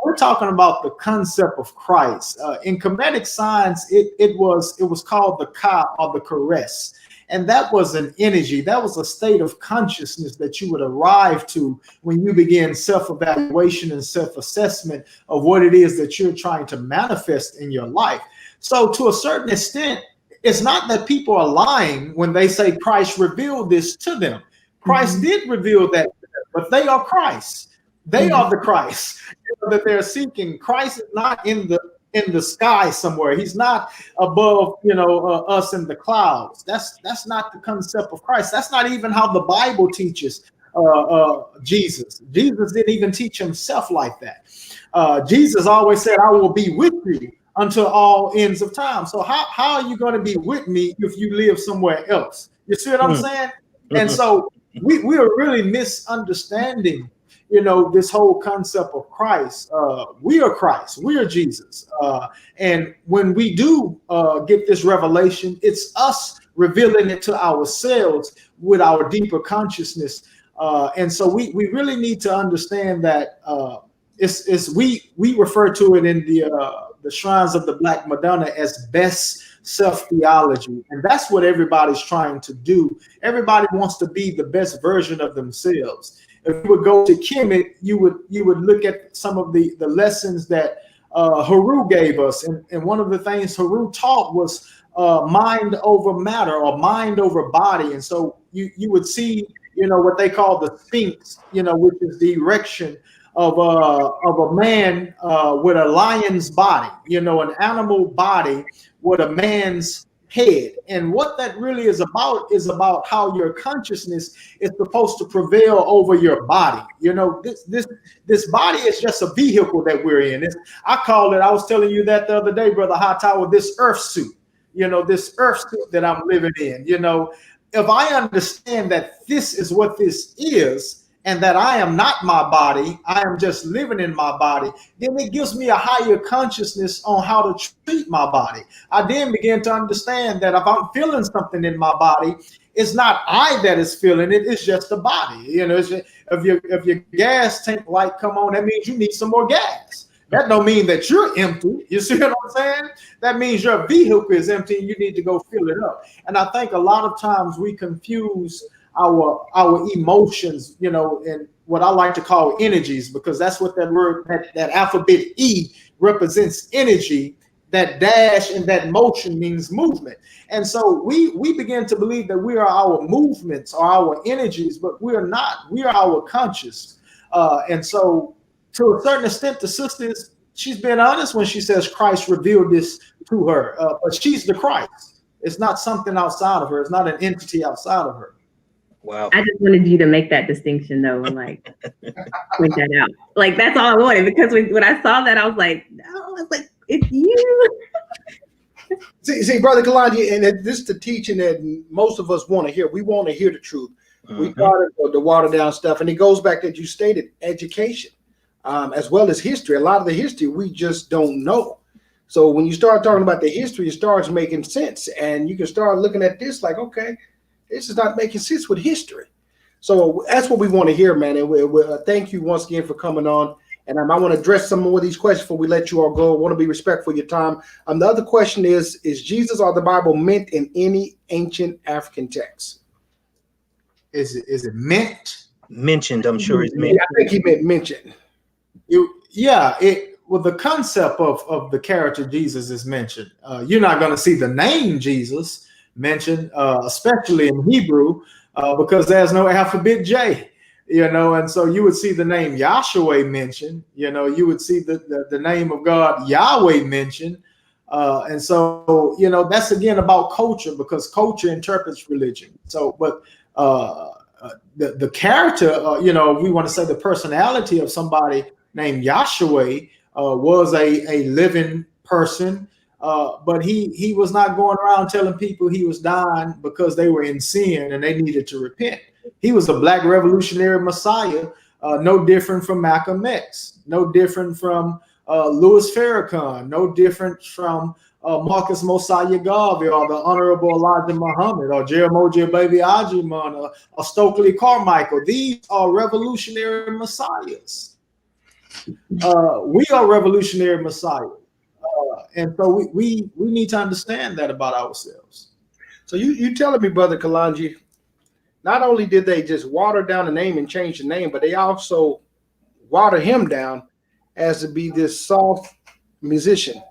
we're talking about the concept of Christ. In Kemetic science, it was called the ka, or the caress. And that was an energy, that was a state of consciousness that you would arrive to when you begin self-evaluation and self-assessment of what it is that you're trying to manifest in your life. So to a certain extent, it's not that people are lying when they say Christ revealed this to them. Christ did reveal that to them, but they are Christ. They are the Christ that they're seeking. Christ is not in the sky somewhere. He's not above, us in the clouds. That's not the concept of Christ. That's not even how the Bible teaches Jesus. Jesus didn't even teach himself like that. Jesus always said, I will be with you until all ends of time. So how are you going to be with me if you live somewhere else? You see what I'm saying? And so we are really misunderstanding this whole concept of Christ. We are Christ. We are Jesus. And when we do get this revelation, it's us revealing it to ourselves with our deeper consciousness. And so we really need to understand that we refer to it in the shrines of the Black Madonna as best self-theology. And that's what everybody's trying to do. Everybody wants to be the best version of themselves. If you would go to Kemetic, you would look at some of the lessons that Haru gave us. And one of the things Haru taught was mind over matter, or mind over body. And so you would see, what they call the Sphinx, which is the erection of a man with a lion's body, an animal body with a man's head. And what that really is about how your consciousness is supposed to prevail over your body. This body is just a vehicle that we're in. I was telling you that the other day, Brother Hightower, this earth suit. this earth suit that I'm living in. If I understand that this is what this is, and that I am not my body, I am just living in my body, then it gives me a higher consciousness on how to treat my body. I then begin to understand that if I'm feeling something in my body, it's not I that is feeling it, it's just the body. If your gas tank light come on, that means you need some more gas. That don't mean that you're empty. You see what I'm saying? That means your vehicle is empty and you need to go fill it up. And I think a lot of times we confuse our emotions, and what I like to call energies, because that's what that word, that alphabet E represents energy. That dash and that motion means movement. And so we begin to believe that we are our movements or our energies, but we are not. We are our conscious. And so to a certain extent, the sister she's been honest when she says Christ revealed this to her, but she's the Christ. It's not something outside of her. It's not an entity outside of her. Wow. I just wanted you to make that distinction though, and point that out. That's all I wanted, because when I saw that, I was like, no, I was like, it's you. See, Brother Kalongi, and this is the teaching that most of us want to hear. We want to hear the truth. We started the watered down stuff, and it goes back that you stated education, as well as history. A lot of the history we just don't know. So when you start talking about the history, it starts making sense, and you can start looking at this like, okay, this is not making sense with history. So that's what we want to hear, man. And we thank you once again for coming on. And I want to address some more of these questions before we let you all go. I want to be respectful of your time. The other question is Jesus or the Bible meant in any ancient African text? Is it meant? Mentioned, I'm sure it's mentioned. Yeah, I think he meant mentioned. Well, the concept of the character Jesus is mentioned. You're not going to see the name Jesus mentioned, especially in Hebrew, because there's no alphabet J. And so you would see the name Yahshua mentioned. You would see the name of God Yahweh mentioned. And so that's again about culture, because culture interprets religion. So, but the character, we want to say the personality of somebody named Yahshua was a living person, but he was not going around telling people he was dying because they were in sin and they needed to repent. He was a Black revolutionary Messiah, no different from Malcolm X, no different from Louis Farrakhan, no different from Marcus Mosiah Garvey, or the Honorable Elijah Muhammad, or Jeramogi Baby Ajiman, or Stokely Carmichael. These are revolutionary messiahs. We are revolutionary messiahs. And so we need to understand that about ourselves. So you telling me, Brother Kalongi, not only did they just water down the name and change the name, but they also water him down as to be this soft musician.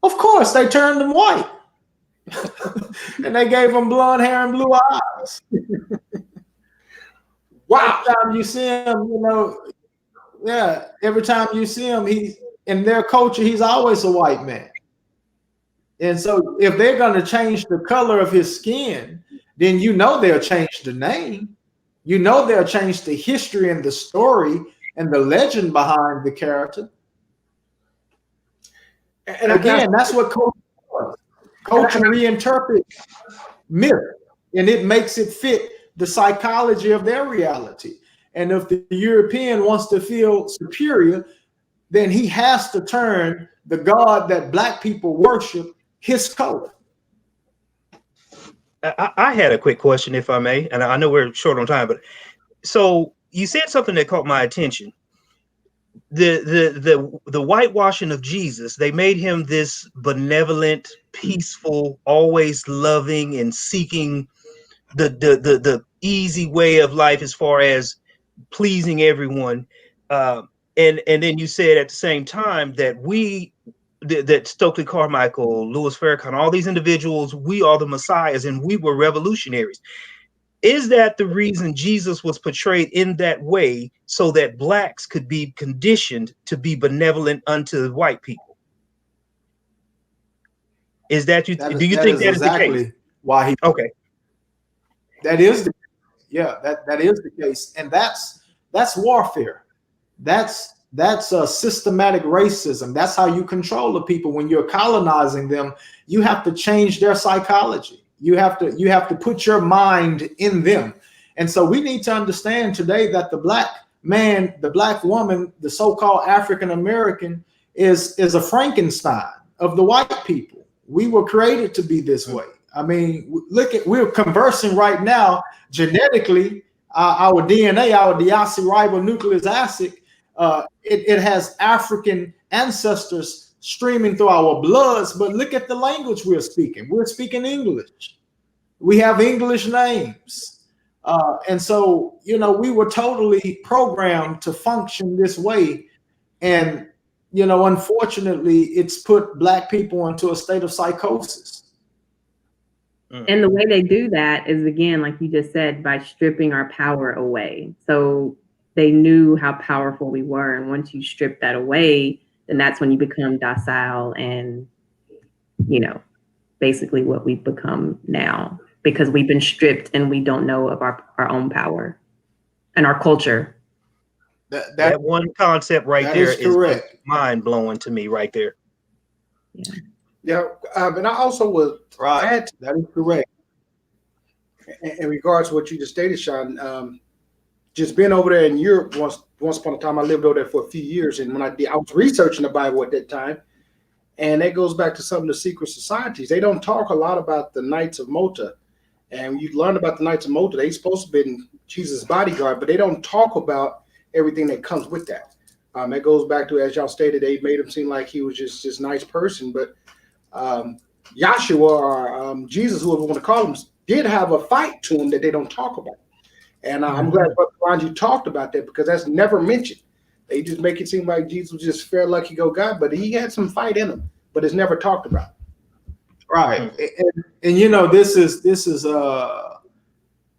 Of course, they turned him white. And they gave him blonde hair and blue eyes. Wow. Every time you see him, every time you see him, he's in their culture, he's always a white man. And so if they're going to change the color of his skin, then they'll change the name. They'll change the history and the story and the legend behind the character. And again, that's what culture does. Culture reinterprets myth, and it makes it fit the psychology of their reality. And if the European wants to feel superior, then he has to turn the God that Black people worship his color. I had a quick question, if I may, and I know we're short on time, but so you said something that caught my attention. The whitewashing of Jesus, they made him this benevolent, peaceful, always loving and seeking the easy way of life as far as pleasing everyone. And then you said at the same time that that Stokely Carmichael, Louis Farrakhan, all these individuals, we are the messiahs and we were revolutionaries. Is that the reason Jesus was portrayed in that way, so that Blacks could be conditioned to be benevolent unto white people? Is that you? Do you think that is exactly the case? Why he? Okay, that is that is the case, and that's warfare. That's That's a systematic racism. That's how you control the people. When you're colonizing them, you have to change their psychology. You have to put your mind in them. And so we need to understand today that the black man, the black woman, the so-called African American is a Frankenstein of the white people. We were created to be this way. I mean, we're conversing right now genetically. Our DNA, our deoxyribonucleic acid, it has African ancestors streaming through our bloods. But look at the language we're speaking. We're speaking English. We have English names. And so, we were totally programmed to function this way. And, unfortunately, it's put black people into a state of psychosis. And the way they do that is, again, like you just said, by stripping our power away. So they knew how powerful we were. And once you strip that away, then that's when you become docile and, basically what we've become now, because we've been stripped and we don't know of our own power and our culture. That one concept right there is mind blowing to me right there. Yeah, and I also would add, that is correct. In regards to what you just stated, Sean, just being over there in Europe once upon a time, I lived over there for a few years, and when I was researching the Bible at that time, and that goes back to some of the secret societies. They don't talk a lot about the Knights of Malta, and you learn about the Knights of Malta. They're supposed to be Jesus' bodyguard, but they don't talk about everything that comes with that. That goes back to, as y'all stated, they made him seem like he was just this nice person, but Yahshua or Jesus, whoever you want to call him, did have a fight to him that they don't talk about. And I'm glad Brother Kalongi talked about that, because that's never mentioned. They just make it seem like Jesus was just fair, lucky go God, but he had some fight in him, but it's never talked about. Right. And this is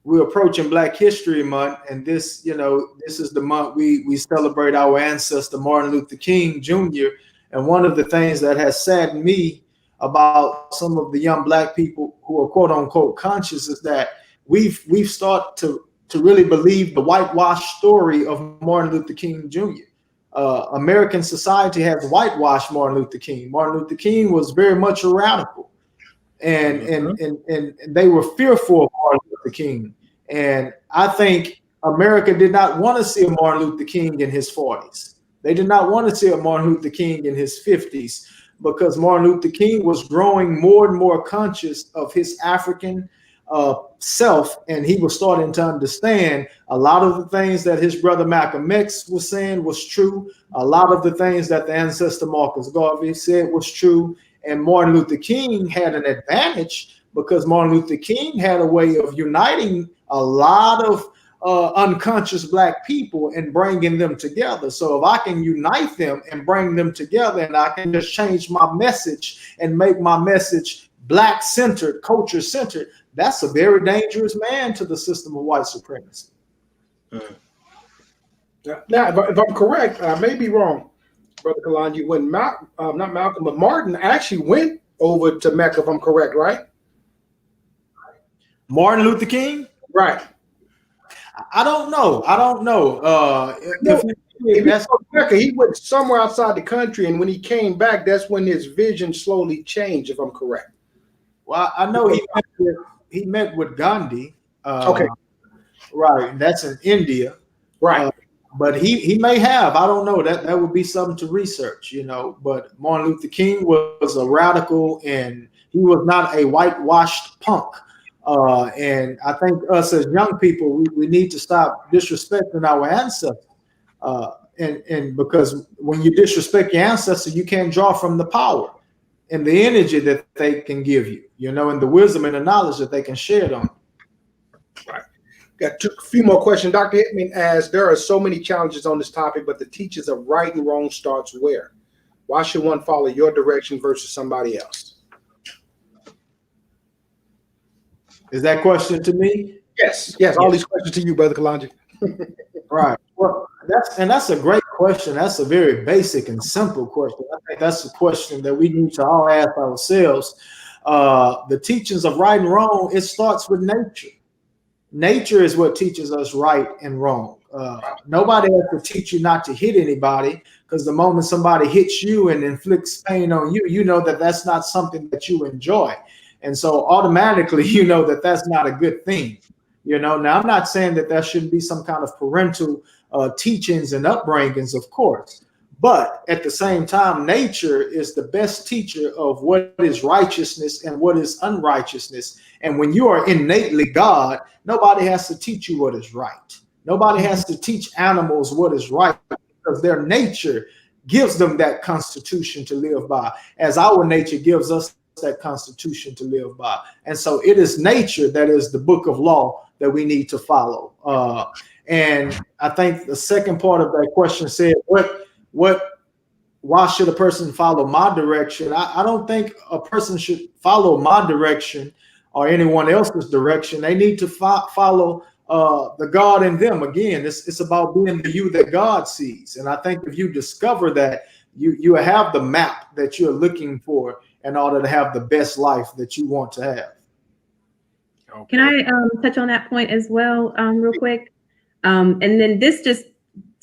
we're approaching Black History Month, and this is the month we celebrate our ancestor Martin Luther King Jr. And one of the things that has saddened me about some of the young Black people who are quote unquote conscious is that we've started to really believe the whitewashed story of Martin Luther King Jr. American society has whitewashed Martin Luther King. Martin Luther King was very much a radical, and they were fearful of Martin Luther King. And I think America did not want to see a Martin Luther King in his 40s. They did not want to see a Martin Luther King in his 50s, because Martin Luther King was growing more and more conscious of his African self, and he was starting to understand a lot of the things that his brother Malcolm X was saying was true. A lot of the things that the ancestor Marcus Garvey said was true. And Martin Luther King had an advantage, because Martin Luther King had a way of uniting a lot of unconscious Black people and bringing them together. So if I can unite them and bring them together, and I can just change my message and make my message Black centered, culture centered, that's a very dangerous man to the system of white supremacy. Now, if I'm correct, I may be wrong, Brother Kalongi, when not Malcolm, but Martin actually went over to Mecca, if I'm correct, right? Martin Luther King? Right. I don't know. He went somewhere outside the country, and when he came back, that's when his vision slowly changed, if I'm correct. Well, I know he met with Gandhi. Okay. Right. That's in India. Right. But he may have. I don't know. That would be something to research, But Martin Luther King was a radical, and he was not a whitewashed punk. And I think us as young people, we need to stop disrespecting our ancestors. And because when you disrespect your ancestors, you can't draw from the power and the energy that they can give you, and the wisdom and the knowledge that they can share on. Right. Got a few more questions. Dr. Hickman asks, there are so many challenges on this topic, but the teachings of right and wrong starts where? Why should one follow your direction versus somebody else? Is that question to me? Yes. All these questions to you, Brother Kalongi. Right. Well, that's a great question. That's a very basic and simple question. I think that's a question that we need to all ask ourselves. The teachings of right and wrong, it starts with nature. Nature is what teaches us right and wrong. Nobody has to teach you not to hit anybody, because the moment somebody hits you and inflicts pain on you, you know that that's not something that you enjoy. And so automatically, you know that that's not a good thing. Now I'm not saying that there shouldn't be some kind of parental teachings and upbringings, of course. But at the same time, nature is the best teacher of what is righteousness and what is unrighteousness. And when you are innately God, nobody has to teach you what is right. Nobody has to teach animals what is right, because their nature gives them that constitution to live by, as our nature gives us that constitution to live by. And so it is nature that is the book of law that we need to follow. And I think the second part of that question said, why should a person follow my direction? I don't think a person should follow my direction or anyone else's direction. They need to follow the God in them. Again, it's about being the you that God sees. And I think if you discover that, you have the map that you're looking for in order to have the best life that you want to have. Okay. Can I touch on that point as well, real quick? And then this just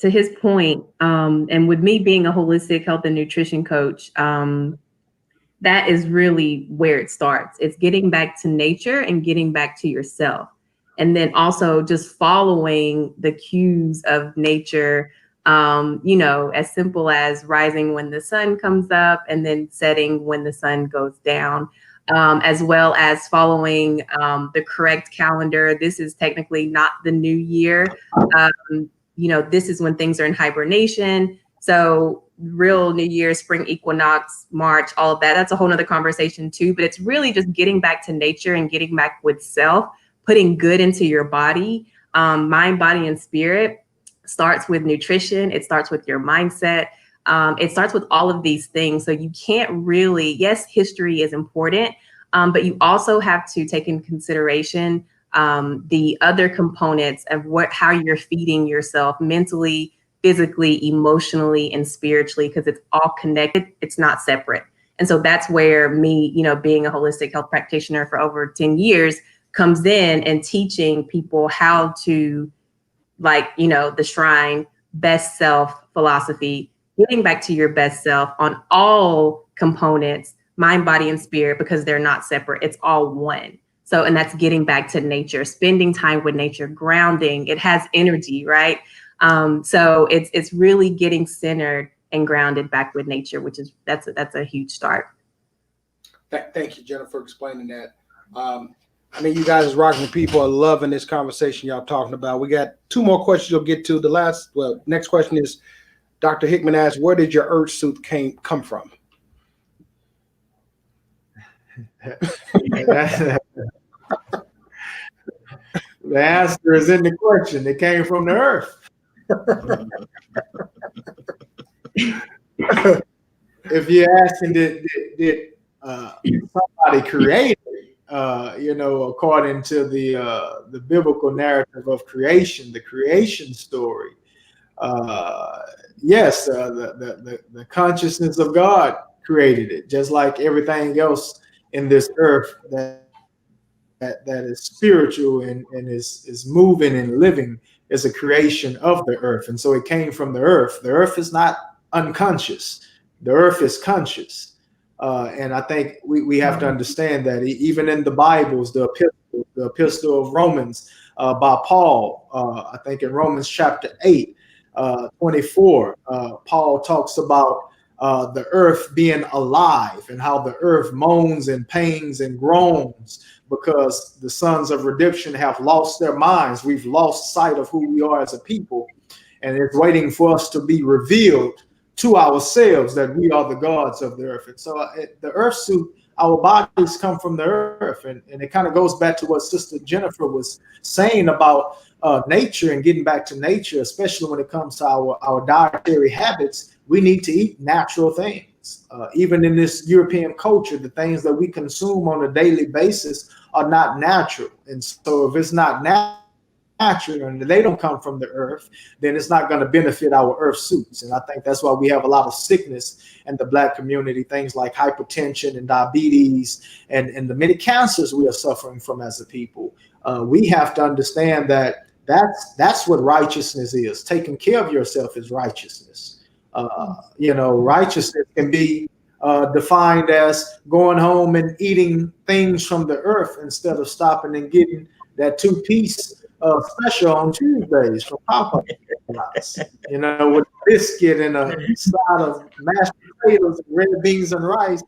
to his point, and with me being a holistic health and nutrition coach, that is really where it starts. It's getting back to nature and getting back to yourself. And then also just following the cues of nature, as simple as rising when the sun comes up and then setting when the sun goes down, as well as following the correct calendar. This is technically not the new year. This is when things are in hibernation. So real New Year, spring equinox, March, all of that, that's a whole nother conversation too. But it's really just getting back to nature and getting back with self, putting good into your body, mind, body, and spirit. Starts with nutrition. It starts with your mindset. It starts with all of these things. So you can't really, yes, history is important, but you also have to take into consideration the other components of how you're feeding yourself mentally, physically, emotionally, and spiritually, because it's all connected. It's not separate. And so that's where me, being a holistic health practitioner for over 10 years comes in, and teaching people how to, the Shrine best self philosophy, getting back to your best self on all components, mind, body, and spirit, because they're not separate. It's all one. So, and that's getting back to nature, spending time with nature, grounding. It has energy, right? So it's really getting centered and grounded back with nature, which is that's a huge start. Thank you, Jennifer, for explaining that. I mean, you guys is rocking. People are loving this conversation y'all talking about. We got two more questions you'll get to. Next question is, Dr. Hickman asks, where did your earth suit come from? The answer is in the question. It came from the earth. If you're asking, did somebody create it, according to the biblical narrative of creation, the creation story, yes, the consciousness of God created it, just like everything else in this earth that is spiritual and is moving and living is a creation of the earth. And so it came from the earth. The earth is not unconscious. The earth is conscious. And I think we have to understand that even in the Bibles, the epistle of Romans by Paul, I think in Romans chapter 8, 24, Paul talks about the earth being alive and how the earth moans and pains and groans because the sons of redemption have lost their minds. We've lost sight of who we are as a people, and it's waiting for us to be revealed to ourselves that we are the gods of the earth. And so the earth suit, our bodies come from the earth, and it kind of goes back to what Sister Jennifer was saying about nature and getting back to nature, especially when it comes to our dietary habits. We need to eat natural things. Even in this European culture, the things that we consume on a daily basis are not natural. And so if it's not natural and they don't come from the earth, then it's not going to benefit our earth suits. And I think that's why we have a lot of sickness in the Black community, things like hypertension and diabetes and the many cancers we are suffering from as a people. We have to understand that That's what righteousness is. Taking care of yourself is righteousness. Righteousness can be defined as going home and eating things from the earth instead of stopping and getting that 2-piece special on Tuesdays from Papa. With a biscuit and a side of mashed potatoes and red beans and rice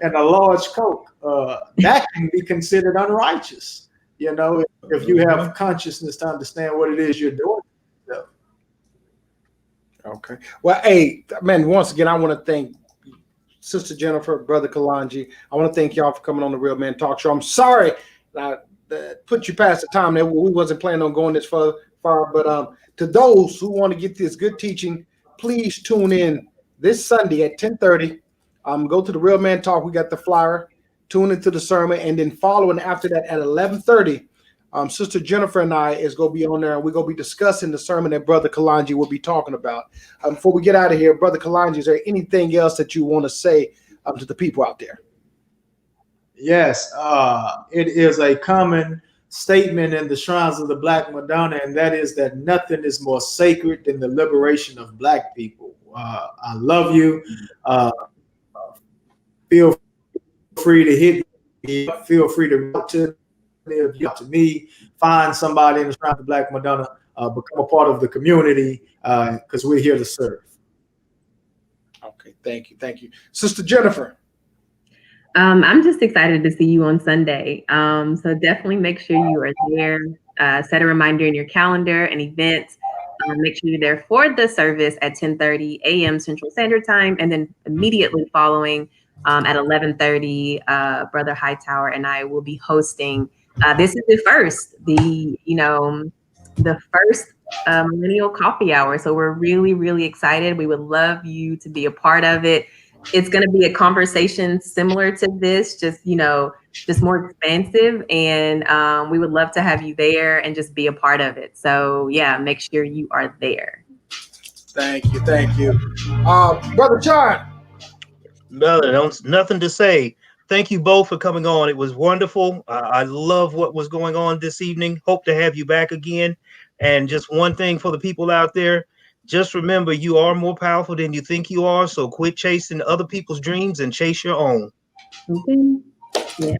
and a large Coke. That can be considered unrighteous. If you have consciousness to understand what it is you're doing. Okay. Well, hey, man, once again, I want to thank Sister Jennifer, Brother Kalongi. I want to thank y'all for coming on the Real Men Talk Show. I'm sorry that put you past the time that we wasn't planning on going this far, but to those who want to get this good teaching, please tune in this Sunday at 10:30. Go to the Real Men Talk. We got the flyer. Tune into the sermon, and then following after that at 11:30, Sister Jennifer and I is going to be on there, and we're going to be discussing the sermon that Brother Kalongi will be talking about. Before we get out of here, Brother Kalongi, is there anything else that you want to say to the people out there? Yes, it is a common statement in the shrines of the Black Madonna, and that is that nothing is more sacred than the liberation of Black people. I love you. Feel free to hit me. Feel free to reach to me. Find somebody in the shrine of the Black Madonna. Become a part of the community because we're here to serve. Okay, thank you, Sister Jennifer. I'm just excited to see you on Sunday. So definitely make sure you are there. Set a reminder in your calendar and events. Make sure you're there for the service at 10:30 a.m. Central Standard Time, and then immediately following at 11:30, Brother Hightower and I will be hosting. This is the first millennial coffee hour. So we're really, really excited. We would love you to be a part of it. It's going to be a conversation similar to this, just more expansive. And we would love to have you there and just be a part of it. So yeah, make sure you are there. Thank you. Brother John. Nothing to say. Thank you both for coming on. It was wonderful. I love what was going on this evening. Hope to have you back again. And just one thing for the people out there, just remember you are more powerful than you think you are. So quit chasing other people's dreams and chase your own. Okay. Yeah.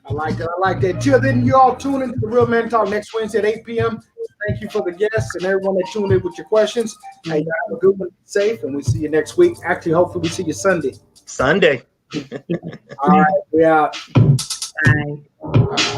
I like that. Till then, you all tune into the Real Men Talk next Wednesday at 8 p.m. Thank you for the guests and everyone that tuned in with your questions. Hey, have a good one, safe, and we'll see you next week. Actually, hopefully we see you Sunday. All right, we out. Bye.